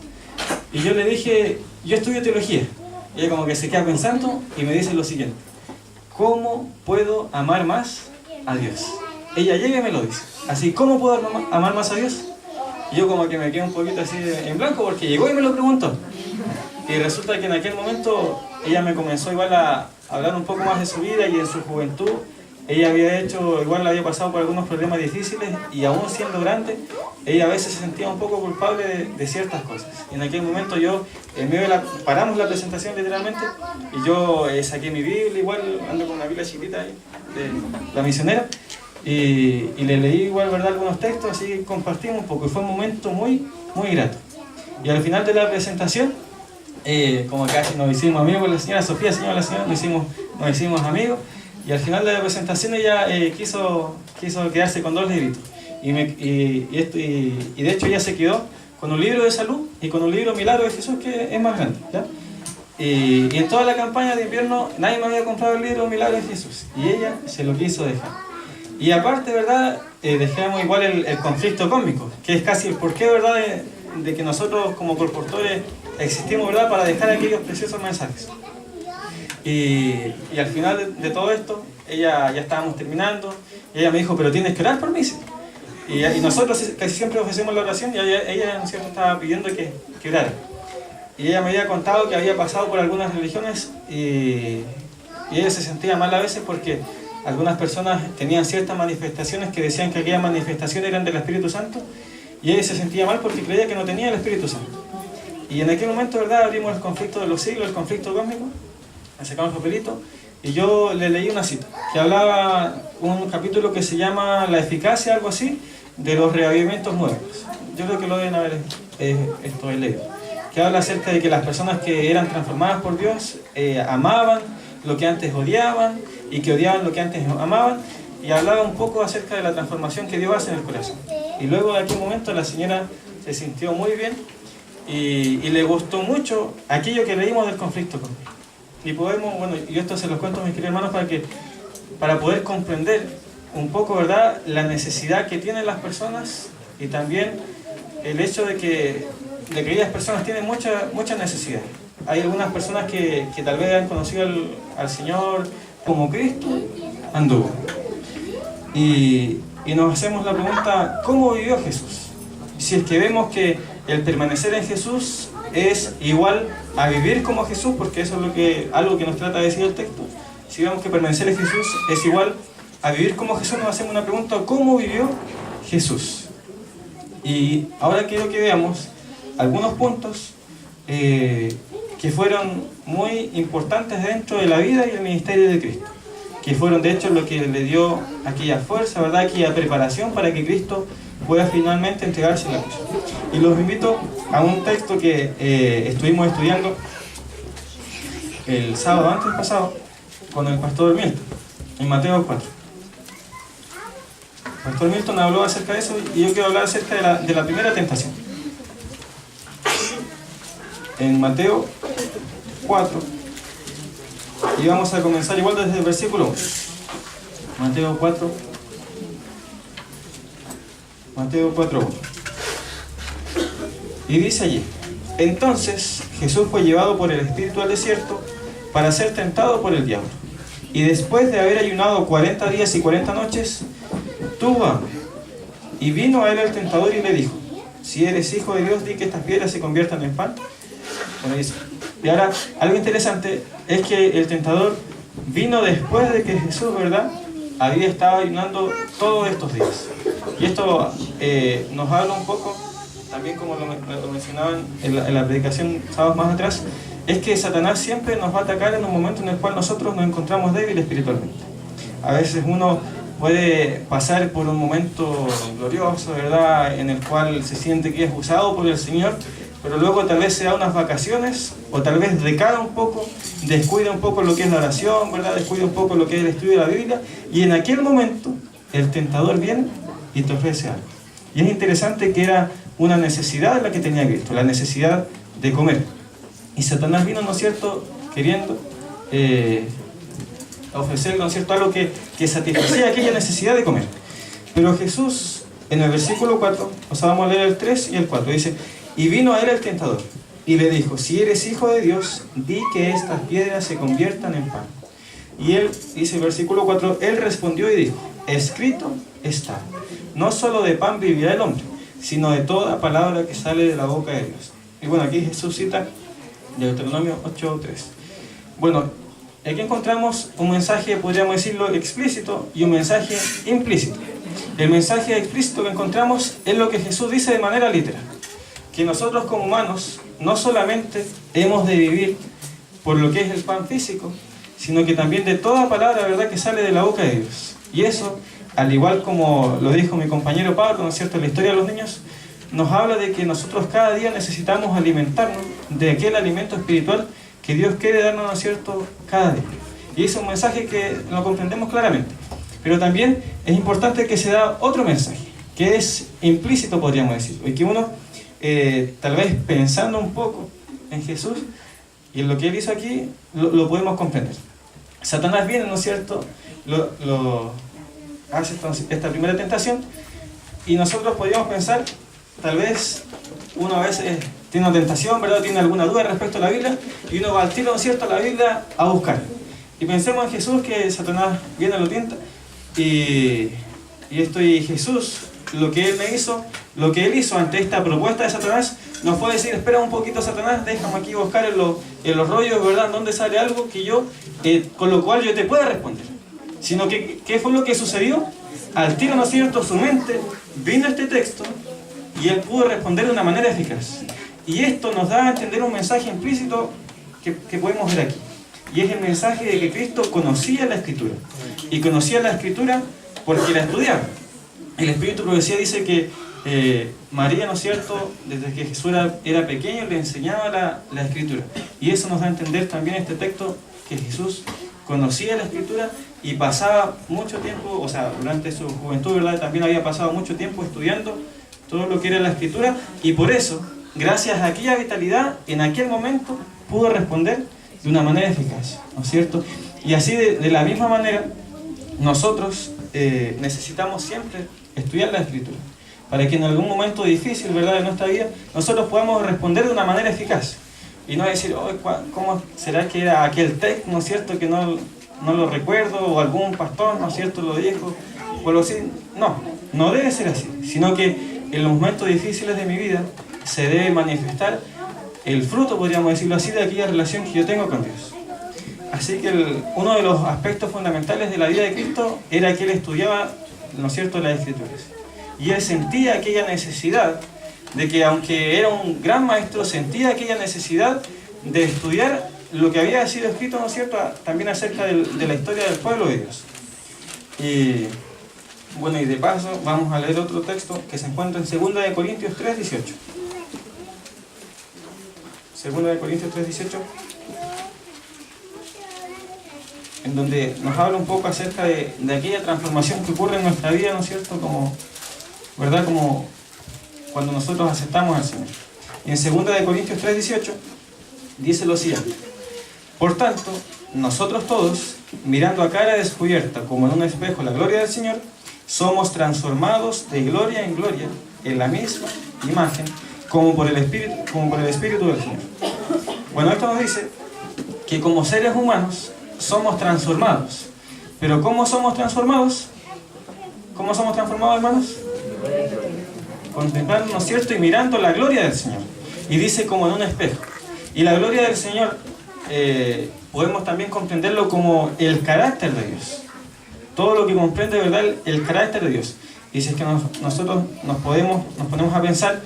Y yo le dije, yo estudio teología. Y ella como que se queda pensando y me dice lo siguiente, ¿cómo puedo amar más a Dios? Ella llega y me lo dice, así, ¿cómo puedo amar más a Dios? Y yo como que me quedé un poquito así en blanco porque llegó y me lo preguntó. Y resulta que en aquel momento ella me comenzó igual a hablar un poco más de su vida y en su juventud. Ella igual había pasado por algunos problemas difíciles y aún siendo grande, ella a veces se sentía un poco culpable de ciertas cosas. Y en aquel momento yo, paramos la presentación literalmente y yo saqué mi Biblia, igual ando con una Biblia chiquita ahí, de la misionera, y le leí igual, ¿verdad?, algunos textos, así compartimos un poco y fue un momento muy, muy grato. Y al final de la presentación, como casi nos hicimos amigos con la señora Sofía, nos hicimos amigos. Y al final de la presentación ella quiso quedarse con 2 libritos. Y de hecho ella se quedó con un libro de salud y con un libro Milagro de Jesús, que es más grande, ¿ya? Y en toda la campaña de invierno nadie me había comprado el libro Milagro de Jesús. Y ella se lo quiso dejar. Y aparte, ¿verdad?, dejamos igual el conflicto cósmico, que es casi el porqué, ¿verdad?, de que nosotros como colportores existimos, ¿verdad?, para dejar aquellos preciosos mensajes. Y al final de todo esto, ya estábamos terminando, y ella me dijo, pero tienes que orar por mí. Y nosotros casi siempre ofrecemos la oración y ella ¿no es cierto?, estaba pidiendo que orara. Y ella me había contado que había pasado por algunas religiones y ella se sentía mal a veces porque algunas personas tenían ciertas manifestaciones que decían que aquellas manifestaciones eran del Espíritu Santo y ella se sentía mal porque creía que no tenía el Espíritu Santo. Y en aquel momento, ¿verdad?, abrimos el conflicto de los siglos, el conflicto cósmico, sacamos el papelito y yo le leí una cita que hablaba un capítulo que se llama La eficacia, algo así, de los reavivamientos nuevos. Yo creo que lo deben haber esto he leído, que habla acerca de que las personas que eran transformadas por Dios amaban lo que antes odiaban y que odiaban lo que antes amaban, y hablaba un poco acerca de la transformación que Dios hace en el corazón. Y luego de aquel momento la señora se sintió muy bien y le gustó mucho aquello que leímos del conflicto cósmico. Y podemos, bueno, y esto se los cuento a mis queridos hermanos para poder comprender un poco, ¿verdad?, la necesidad que tienen las personas y también el hecho de que aquellas personas tienen mucha necesidad. Hay algunas personas que tal vez han conocido al Señor como Cristo anduvo. Y nos hacemos la pregunta, ¿cómo vivió Jesús? Si es que vemos que el permanecer en Jesús es igual a vivir como Jesús, porque eso es algo que nos trata de decir el texto. Si vemos que permanecer en Jesús es igual a vivir como Jesús, nos hacemos una pregunta, ¿cómo vivió Jesús? Y ahora quiero que veamos algunos puntos que fueron muy importantes dentro de la vida y el ministerio de Cristo, que fueron de hecho lo que le dio aquella fuerza, ¿verdad?, aquella preparación para que Cristo pueda finalmente entregarse en la cruz. Y los invito a un texto que estuvimos estudiando el sábado antes pasado con el pastor Milton, en Mateo 4. Pastor Milton habló acerca de eso y yo quiero hablar acerca de la primera tentación. En Mateo 4, y vamos a comenzar igual desde el versículo 1. Mateo 4, 1. Y dice allí: entonces Jesús fue llevado por el Espíritu al desierto para ser tentado por el diablo. Y después de haber ayunado 40 días y 40 noches, tuvo hambre. Y vino a él el tentador y le dijo: si eres hijo de Dios, di que estas piedras se conviertan en pan. Bueno, dice. Y ahora, algo interesante es que el tentador vino después de que Jesús, ¿verdad?, había estado ayunando todos estos días. Y esto nos habla un poco, también como lo mencionaban en la predicación sábados más atrás, es que Satanás siempre nos va a atacar en un momento en el cual nosotros nos encontramos débiles espiritualmente. A veces uno puede pasar por un momento glorioso, ¿verdad?, en el cual se siente que es usado por el Señor, pero luego tal vez se da unas vacaciones, o tal vez recae un poco, descuida un poco lo que es la oración, ¿verdad?, descuida un poco lo que es el estudio de la Biblia, y en aquel momento el tentador viene y te ofrece algo. Y es interesante que era una necesidad la que tenía Cristo, la necesidad de comer. Y Satanás vino, ¿no es cierto?, queriendo ofrecer, ¿no es cierto?, algo que satisfacía aquella necesidad de comer. Pero Jesús, en el versículo 4, o sea, vamos a leer el 3 y el 4, dice: y vino a él el tentador, y le dijo: si eres hijo de Dios, di que estas piedras se conviertan en pan. Y él, dice el versículo 4, él respondió y dijo: escrito está, no solo de pan vivirá el hombre, sino de toda palabra que sale de la boca de Dios. Y bueno, aquí Jesús cita Deuteronomio 8:3. Bueno, aquí encontramos un mensaje, podríamos decirlo, explícito y un mensaje implícito. El mensaje explícito que encontramos es lo que Jesús dice de manera literal: que nosotros como humanos no solamente hemos de vivir por lo que es el pan físico, sino que también de toda palabra, ¿verdad?, que sale de la boca de Dios. Y eso, al igual como lo dijo mi compañero Pablo, ¿no es cierto?, en la historia de los niños, nos habla de que nosotros cada día necesitamos alimentarnos de aquel alimento espiritual que Dios quiere darnos, ¿no es cierto?, cada día. Y es un mensaje que lo comprendemos claramente. Pero también es importante que se da otro mensaje, que es implícito, podríamos decirlo, y que uno, tal vez pensando un poco en Jesús y en lo que Él hizo aquí, lo podemos comprender. Satanás viene, ¿no es cierto?, hace esta primera tentación, y nosotros podríamos pensar, tal vez uno a veces tiene una tentación, ¿verdad?, tiene alguna duda respecto a la Biblia, y uno va al tiro, ¿no es cierto?, a la Biblia a buscar. Y pensemos en Jesús, que Satanás viene, lo tienta, y Jesús, lo que Él hizo ante esta propuesta de Satanás, no fue decir: espera un poquito, Satanás, déjame aquí buscar en los rollos, ¿verdad?, donde sale algo que yo, con lo cual yo te pueda responder. Sino que, ¿qué fue lo que sucedió? Al tiro, ¿no es cierto?, su mente vino este texto y él pudo responder de una manera eficaz. Y esto nos da a entender un mensaje implícito que podemos ver aquí. Y es el mensaje de que Cristo conocía la Escritura. Y conocía la Escritura porque la estudiaba. El Espíritu de Profecía dice que María, ¿no es cierto?, desde que Jesús era pequeño, le enseñaba la Escritura. Y eso nos da a entender también este texto, que Jesús conocía la Escritura y pasaba mucho tiempo, o sea, durante su juventud, ¿verdad?, también había pasado mucho tiempo estudiando todo lo que era la Escritura, y por eso, gracias a aquella vitalidad, en aquel momento pudo responder de una manera eficaz, ¿no es cierto? Y así, de la misma manera, nosotros necesitamos siempre estudiar la Escritura, para que en algún momento difícil, ¿verdad?, de nuestra vida, nosotros podamos responder de una manera eficaz. Y no decir: oh, ¿cómo será que era aquel texto, ¿no es cierto?, que no lo recuerdo, o algún pastor, ¿no es cierto?, lo dijo, o algo así. No debe ser así, sino que en los momentos difíciles de mi vida se debe manifestar el fruto, podríamos decirlo así, de aquella relación que yo tengo con Dios. Así que uno de los aspectos fundamentales de la vida de Cristo era que Él estudiaba, ¿no es cierto?, las Escrituras. Y Él sentía aquella necesidad de que, aunque era un gran maestro, sentía aquella necesidad de estudiar lo que había sido escrito, ¿no es cierto?, también acerca de la historia del pueblo de Dios. Y bueno, y de paso vamos a leer otro texto que se encuentra en 2 Corintios 3:18. 2 Corintios 3:18. en donde nos habla un poco acerca de aquella transformación que ocurre en nuestra vida, ¿no es cierto? Como, ¿verdad? Como cuando nosotros aceptamos al Señor. Y en 2 Corintios 3:18 dice lo siguiente: por tanto, nosotros todos, mirando a cara descubierta como en un espejo la gloria del Señor, somos transformados de gloria en gloria en la misma imagen como por el Espíritu del Señor. Bueno, esto nos dice que como seres humanos somos transformados. Pero ¿cómo somos transformados? ¿Cómo somos transformados, hermanos? Contemplando, ¿no es cierto? Y mirando la gloria del Señor. Y dice como en un espejo. Y la gloria del Señor podemos también comprenderlo como el carácter de Dios. Todo lo que comprende, ¿verdad?, el carácter de Dios. Y si es que nosotros nos ponemos a pensar,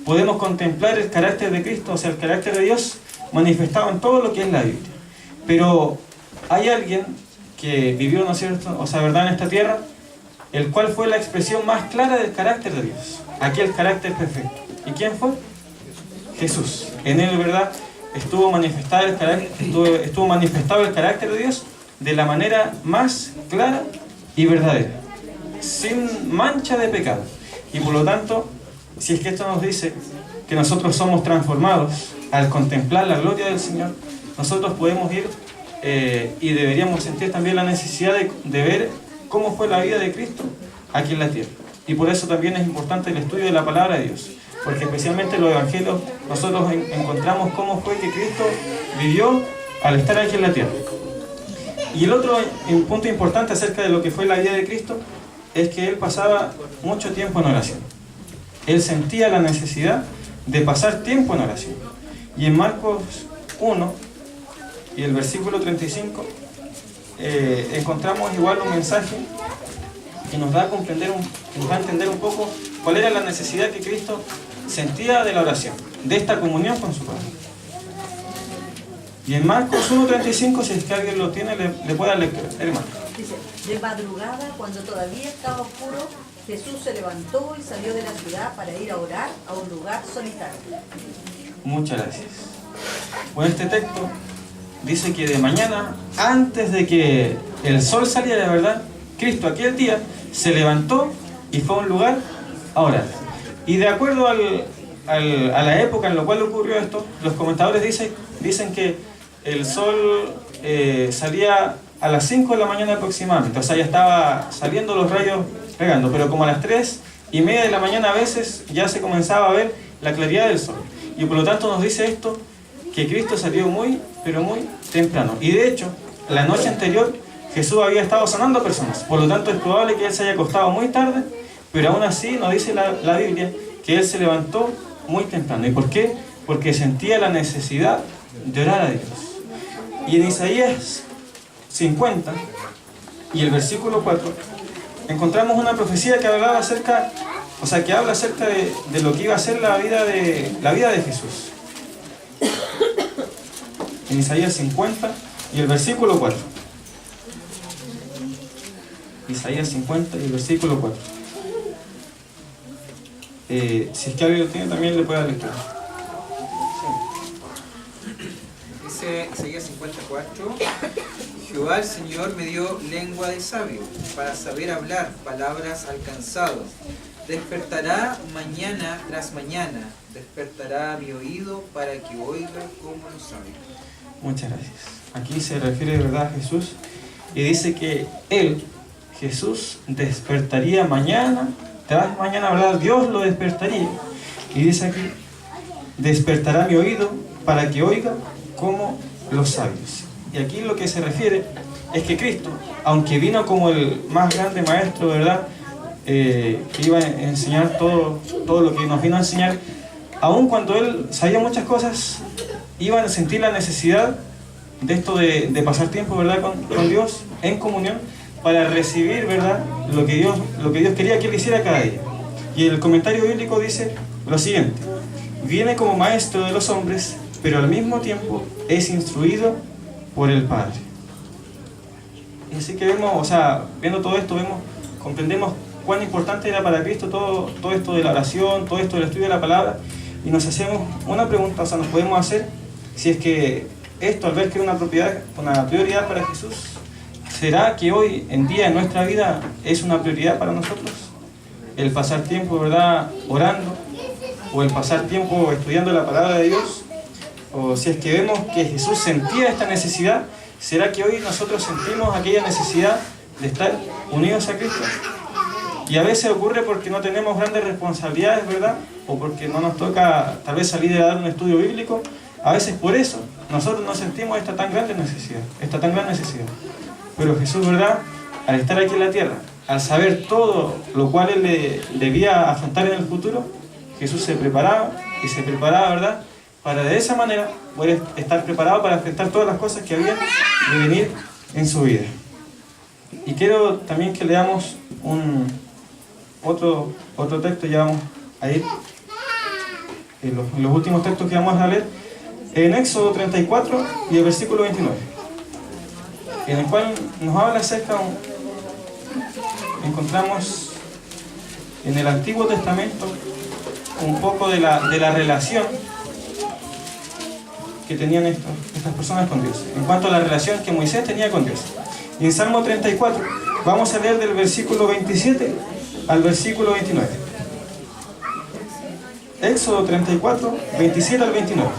podemos contemplar el carácter de Cristo, o sea, el carácter de Dios manifestado en todo lo que es la Biblia. Pero hay alguien que vivió, ¿no es cierto?, o sea, ¿verdad?, en esta tierra, el cual fue la expresión más clara del carácter de Dios, aquel carácter perfecto. ¿Y quién fue? Jesús. En él, ¿verdad?, estuvo manifestado el carácter de Dios de la manera más clara y verdadera, sin mancha de pecado. Y por lo tanto, si es que esto nos dice que nosotros somos transformados al contemplar la gloria del Señor, nosotros podemos ir y deberíamos sentir también la necesidad de ver cómo fue la vida de Cristo aquí en la tierra. Y por eso también es importante el estudio de la palabra de Dios, porque especialmente en los evangelios nosotros encontramos cómo fue que Cristo vivió al estar aquí en la tierra. Y el otro punto importante acerca de lo que fue la vida de Cristo es que Él pasaba mucho tiempo en oración. Él sentía la necesidad de pasar tiempo en oración. Y en Marcos 1 y el versículo 35 encontramos igual un mensaje que nos da a entender un poco cuál era la necesidad que Cristo sentía de la oración, de esta comunión con su Padre. Y en Marcos 1:35, si es que alguien lo tiene, le puede dar lectura, hermano. Dice: de madrugada, cuando todavía estaba oscuro, Jesús se levantó y salió de la ciudad para ir a orar a un lugar solitario. Muchas gracias. Bueno, este texto dice que de mañana, antes de que el sol saliera, ¿verdad?, Cristo aquel día se levantó y fue a un lugar a orar. Y de acuerdo a la época en la cual ocurrió esto, los comentadores dicen que el sol salía a las 5 de la mañana aproximadamente, o sea, ya estaba saliendo los rayos pegando, pero como a las 3:30 de la mañana a veces ya se comenzaba a ver la claridad del sol. Y por lo tanto nos dice esto, que Cristo salió muy, pero muy temprano. Y de hecho, la noche anterior Jesús había estado sanando a personas, por lo tanto es probable que Él se haya acostado muy tarde, pero aún así nos dice la Biblia que Él se levantó muy temprano. ¿Y por qué? Porque sentía la necesidad de orar a Dios. Y en Isaías 50 y el versículo 4 encontramos una profecía que hablaba acerca, o sea, que habla acerca de lo que iba a ser la vida de Jesús. En Isaías 50 y el versículo 4. Isaías 50 y el versículo 4. Si es que alguien lo tiene, también le puede dar lectura. Dice Isaías 54: Jehová el Señor me dio lengua de sabio, para saber hablar palabras al cansado. Despertará mañana tras mañana, despertará mi oído para que oiga como los sabios. Muchas gracias. Aquí se refiere de verdad a Jesús y dice que Él, Jesús, despertaría mañana tras mañana, ¿verdad? Dios lo despertaría. Y dice aquí: despertará mi oído para que oiga como los sabios. Y aquí lo que se refiere es que Cristo, aunque vino como el más grande maestro, ¿verdad?, que iba a enseñar todo lo que nos vino a enseñar, aun cuando Él sabía muchas cosas, iban a sentir la necesidad de esto de pasar tiempo, ¿verdad?, con Dios en comunión, para recibir, ¿verdad?, lo que Dios quería que Él hiciera cada día. Y el comentario bíblico dice lo siguiente: viene como maestro de los hombres, pero al mismo tiempo es instruido por el Padre. Y así que vemos, o sea, viendo todo esto, comprendemos cuán importante era para Cristo todo esto de la oración, todo esto del estudio de la palabra, y nos hacemos una pregunta, o sea, nos podemos hacer si es que esto, al ver que era una prioridad para Jesús, ¿será que hoy en día en nuestra vida es una prioridad para nosotros? El pasar tiempo, ¿verdad?, orando, o el pasar tiempo estudiando la palabra de Dios. O si es que vemos que Jesús sentía esta necesidad, ¿será que hoy nosotros sentimos aquella necesidad de estar unidos a Cristo? Y a veces ocurre porque no tenemos grandes responsabilidades, ¿verdad? O porque no nos toca tal vez salir a dar un estudio bíblico. A veces por eso nosotros no sentimos esta tan gran necesidad. Pero Jesús, ¿verdad?, al estar aquí en la tierra, al saber todo lo cual Él debía afrontar en el futuro, Jesús se preparaba, ¿verdad?, para de esa manera poder estar preparado para enfrentar todas las cosas que habían de venir en su vida. Y quiero también que leamos otro texto, ya vamos a ir en los últimos textos que vamos a leer, en Éxodo 34 y el versículo 29, en el cual nos habla acerca, encontramos en el Antiguo Testamento un poco de la relación que tenían estas personas con Dios, en cuanto a la relación que Moisés tenía con Dios. Y en Salmo 34 vamos a leer del versículo 27 al versículo 29. Éxodo 34, 27 al 29.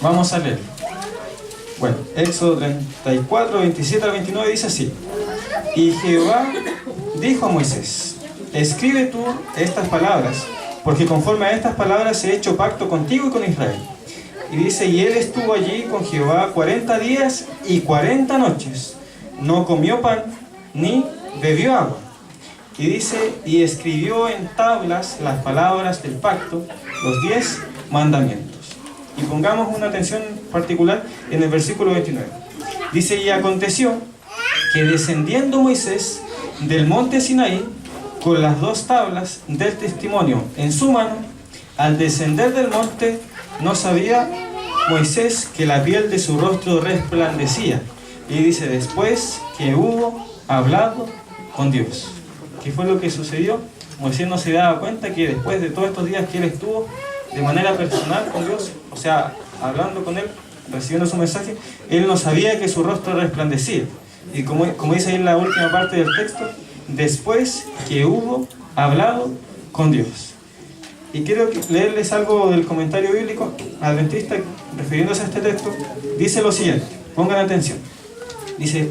Vamos a leer. Bueno, Éxodo 34, 27 al 29 dice así: Y Jehová dijo a Moisés: escribe tú estas palabras, porque conforme a estas palabras he hecho pacto contigo y con Israel. Y dice: y él estuvo allí con Jehová 40 días y 40 noches. No comió pan, ni bebió agua. Y dice: y escribió en tablas las palabras del pacto, los 10 mandamientos. Y pongamos una atención particular en el versículo 29. Dice: y aconteció que descendiendo Moisés del monte Sinaí, con las 2 tablas del testimonio en su mano, al descender del monte, no sabía Moisés que la piel de su rostro resplandecía. Y dice: después que hubo hablado con Dios. ¿Qué fue lo que sucedió? Moisés no se daba cuenta que después de todos estos días que él estuvo de manera personal con Dios, o sea, hablando con Él, recibiendo su mensaje, él no sabía que su rostro resplandecía. Y como dice ahí en la última parte del texto, después que hubo hablado con Dios. Y quiero leerles algo del comentario bíblico adventista refiriéndose a este texto. Dice lo siguiente, pongan atención. Dice: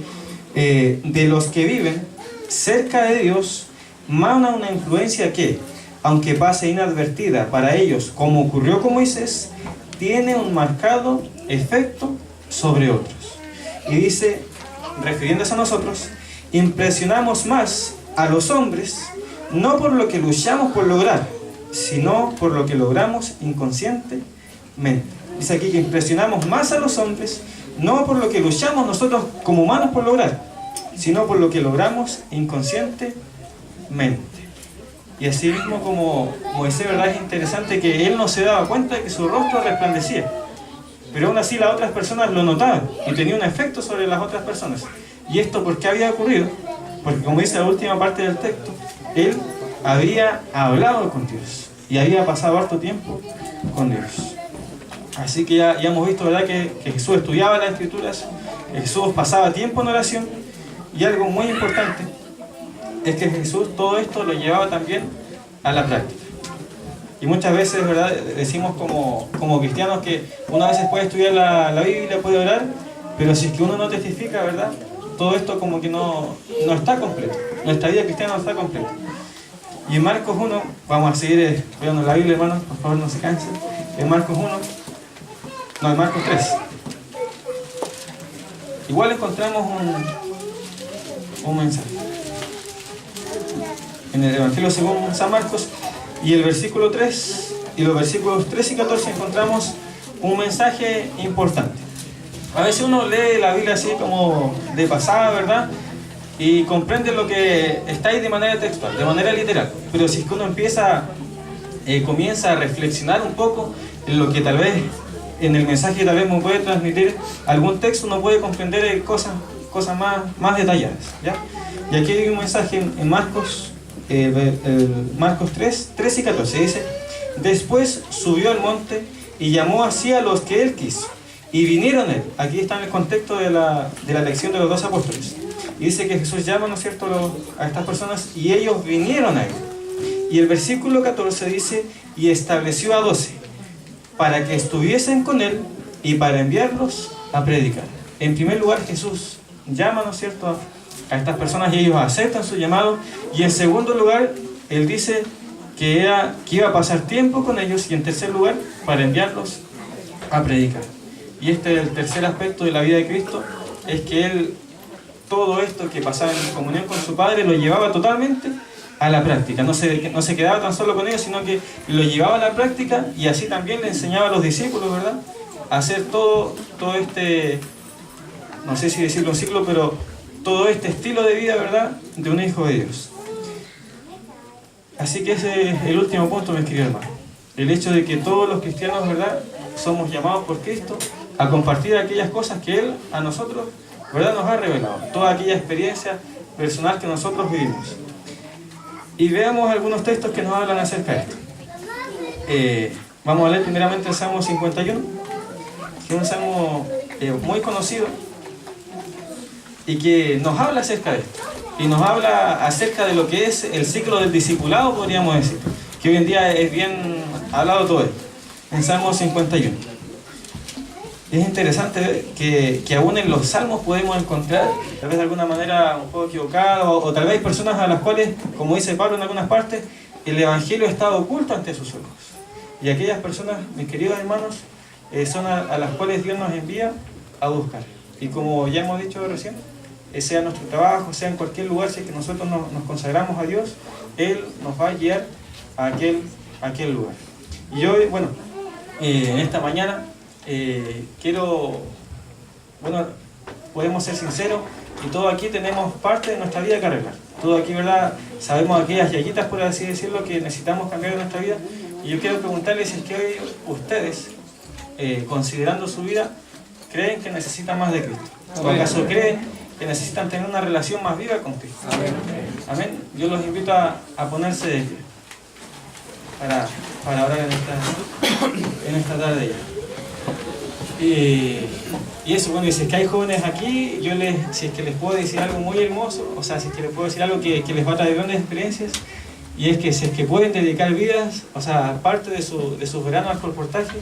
de los que viven cerca de Dios mana una influencia que, aunque pase inadvertida para ellos, como ocurrió con Moisés, tiene un marcado efecto sobre otros. Y dice, refiriéndose a nosotros: impresionamos más a los hombres, no por lo que luchamos por lograr, sino por lo que logramos inconscientemente. Dice aquí que impresionamos más a los hombres, no por lo que luchamos nosotros como humanos por lograr, sino por lo que logramos inconscientemente. Y así mismo como Moisés, ¿verdad?, es interesante que él no se daba cuenta de que su rostro resplandecía, pero aún así las otras personas lo notaban y tenía un efecto sobre las otras personas. ¿Y esto por qué había ocurrido? Porque, como dice la última parte del texto, él había hablado con Dios y había pasado harto tiempo con Dios. Así que ya hemos visto, ¿verdad?, que Jesús estudiaba las Escrituras, que Jesús pasaba tiempo en oración, y algo muy importante es que Jesús todo esto lo llevaba también a la práctica. Y muchas veces, ¿verdad?, decimos como cristianos que uno a veces puede estudiar la Biblia, puede orar, pero si es que uno no testifica, ¿verdad?, todo esto como que no está completo. Nuestra vida cristiana no está completa. Y en Marcos 1, vamos a seguir estudiando la Biblia, hermanos, por favor no se cansen. En Marcos 3. Igual encontramos un mensaje. En el Evangelio según San Marcos, y el versículo 3 y los versículos 3 y 14 encontramos un mensaje importante. A veces uno lee la Biblia así como de pasada, ¿verdad?, y comprende lo que está ahí de manera textual, de manera literal. Pero si es que uno comienza a reflexionar un poco en lo que tal vez, en el mensaje tal vez me puede transmitir algún texto, uno puede comprender cosas más detalladas, ¿ya? Y aquí hay un mensaje en Marcos, Marcos 3 y 14, dice: después subió al monte y llamó así a los que él quiso, y vinieron a él. Aquí está en el contexto de la elección de los 2 apóstoles. Y dice que Jesús llama, ¿no es cierto?, a estas personas y ellos vinieron a Él. Y el versículo 14 dice, y estableció a 12 para que estuviesen con Él y para enviarlos a predicar. En primer lugar, Jesús llama, ¿no es cierto?, a estas personas y ellos aceptan su llamado. Y en segundo lugar, Él dice que iba a pasar tiempo con ellos, y en tercer lugar, para enviarlos a predicar. Y este es el tercer aspecto de la vida de Cristo, es que Él, todo esto que pasaba en comunión con su Padre, lo llevaba totalmente a la práctica. No se quedaba tan solo con ellos, sino que lo llevaba a la práctica, y así también le enseñaba a los discípulos, ¿verdad?, a hacer todo este, no sé si decirlo un ciclo, pero todo este estilo de vida, ¿verdad?, de un hijo de Dios. Así que ese es el último punto, mis queridos hermanos. El hecho de que todos los cristianos, ¿verdad?, somos llamados por Cristo a compartir aquellas cosas que Él a nosotros, ¿verdad?, nos ha revelado. Toda aquella experiencia personal que nosotros vivimos. Y veamos algunos textos que nos hablan acerca de esto. Vamos a leer primeramente el Salmo 51, que es un salmo muy conocido y que nos habla acerca de esto. Y nos habla acerca de lo que es el ciclo del discipulado, podríamos decir, que hoy en día es bien hablado todo esto, en Salmo 51. Es interesante ver que aún en los salmos podemos encontrar, tal vez de alguna manera un poco equivocada, o tal vez hay personas a las cuales, como dice Pablo en algunas partes, el Evangelio está oculto ante sus ojos. Y aquellas personas, mis queridos hermanos, son a las cuales Dios nos envía a buscar. Y como ya hemos dicho recién, sea nuestro trabajo, sea en cualquier lugar, si es que nosotros nos consagramos a Dios, Él nos va a guiar a aquel lugar. Y hoy, bueno, en esta mañana podemos ser sinceros, y todos aquí tenemos parte de nuestra vida que arreglar. Todos aquí, ¿verdad?, sabemos aquellas llaguitas, por así decirlo, que necesitamos cambiar en nuestra vida. Y yo quiero preguntarles si es que hoy ustedes, considerando su vida, creen que necesitan más de Cristo. ¿O acaso creen que necesitan tener una relación más viva con Cristo? Amén. Yo los invito a ponerse de pie para orar en esta tarde ya. Y eso, bueno, y si es que hay jóvenes aquí, si es que les puedo decir algo muy hermoso, o sea, si es que les puedo decir algo que les va a traer grandes experiencias, y es que si es que pueden dedicar vidas, o sea, parte de sus veranos al colportaje,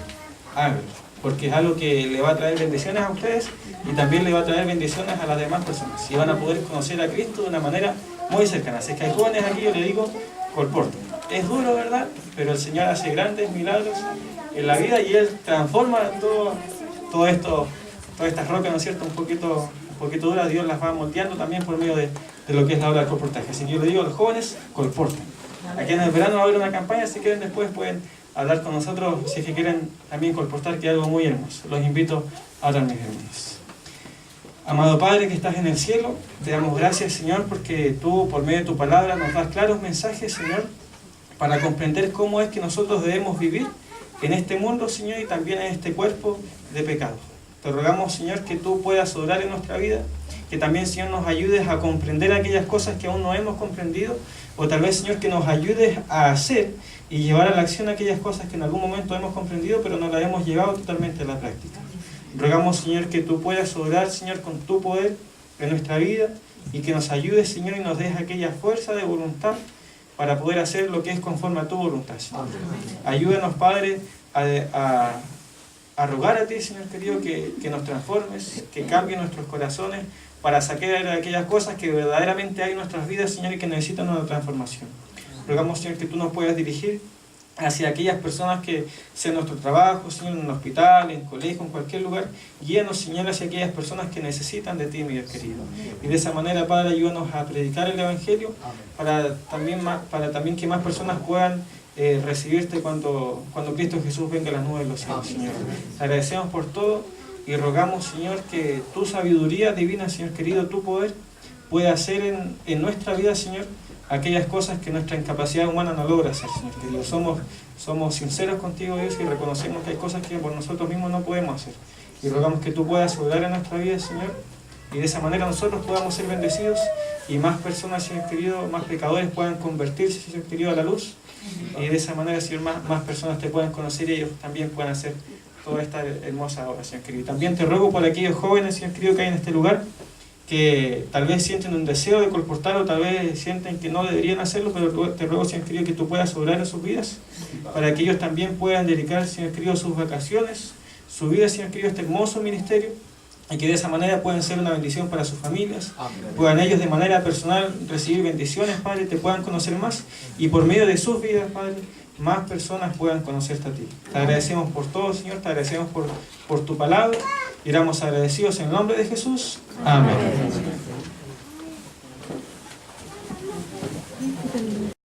háganlo, porque es algo que le va a traer bendiciones a ustedes y también le va a traer bendiciones a las demás personas, y van a poder conocer a Cristo de una manera muy cercana. Si es que hay jóvenes aquí, yo les digo, colporten. Es duro, ¿verdad?, pero el Señor hace grandes milagros en la vida, y Él transforma todo esto, todas estas rocas, ¿no es cierto?, un poquito duras. Dios las va moldeando también por medio de lo que es la obra del colportaje. Así que yo le digo a los jóvenes, colporten. Aquí en el verano va a haber una campaña, si quieren después pueden hablar con nosotros, si es que quieren también colportar, que es algo muy hermoso. Los invito a orar, mis hermanos. Amado Padre que estás en el cielo, te damos gracias, Señor, porque tú, por medio de tu palabra, nos das claros mensajes, Señor, para comprender cómo es que nosotros debemos vivir en este mundo, Señor, y también en este cuerpo de pecado. Te rogamos, Señor, que tú puedas obrar en nuestra vida, que también, Señor, nos ayudes a comprender aquellas cosas que aún no hemos comprendido, o tal vez, Señor, que nos ayudes a hacer y llevar a la acción aquellas cosas que en algún momento hemos comprendido, pero no las hemos llevado totalmente a la práctica. Rogamos, Señor, que tú puedas obrar, Señor, con tu poder en nuestra vida, y que nos ayudes, Señor, y nos des aquella fuerza de voluntad para poder hacer lo que es conforme a tu voluntad, Señor. Ayúdanos, Padre, a rogar a ti, Señor querido, que nos transformes, que cambie nuestros corazones, para sacar aquellas cosas que verdaderamente hay en nuestras vidas, Señor, y que necesitan una transformación. Rogamos, Señor, que tú nos puedas dirigir hacia aquellas personas que sean nuestro trabajo, Señor, en un hospital, en colegio, en cualquier lugar. Guíanos, Señor, hacia aquellas personas que necesitan de ti, mi Dios querido. Y de esa manera, Padre, ayúdanos a predicar el Evangelio, para también que más personas puedan recibirte cuando Cristo Jesús venga a las nubes de los cielos, Señor. Te agradecemos por todo y rogamos, Señor, que tu sabiduría divina, Señor querido, tu poder, pueda hacer en nuestra vida, Señor, aquellas cosas que nuestra incapacidad humana no logra hacer, Señor querido. Somos sinceros contigo, Dios, y reconocemos que hay cosas que por nosotros mismos no podemos hacer. Y rogamos que tú puedas obrar en nuestra vida, Señor, y de esa manera nosotros podamos ser bendecidos, y más personas, Señor querido, más pecadores puedan convertirse, Señor querido, a la luz, y de esa manera, Señor, más personas te puedan conocer, y ellos también puedan hacer toda esta hermosa obra, Señor querido. También te ruego por aquellos jóvenes, Señor querido, que hay en este lugar, que tal vez sienten un deseo de colportar o tal vez sienten que no deberían hacerlo, pero te ruego, Señor querido, que tú puedas obrar en sus vidas para que ellos también puedan dedicar, Señor querido, sus vacaciones, su vida, Señor querido, a este hermoso ministerio, y que de esa manera puedan ser una bendición para sus familias, puedan ellos de manera personal recibir bendiciones, Padre, te puedan conocer más, y por medio de sus vidas, Padre, más personas puedan conocerte a ti. Te agradecemos por todo, Señor, te agradecemos por tu palabra, y oramos agradecidos en el nombre de Jesús. Amén.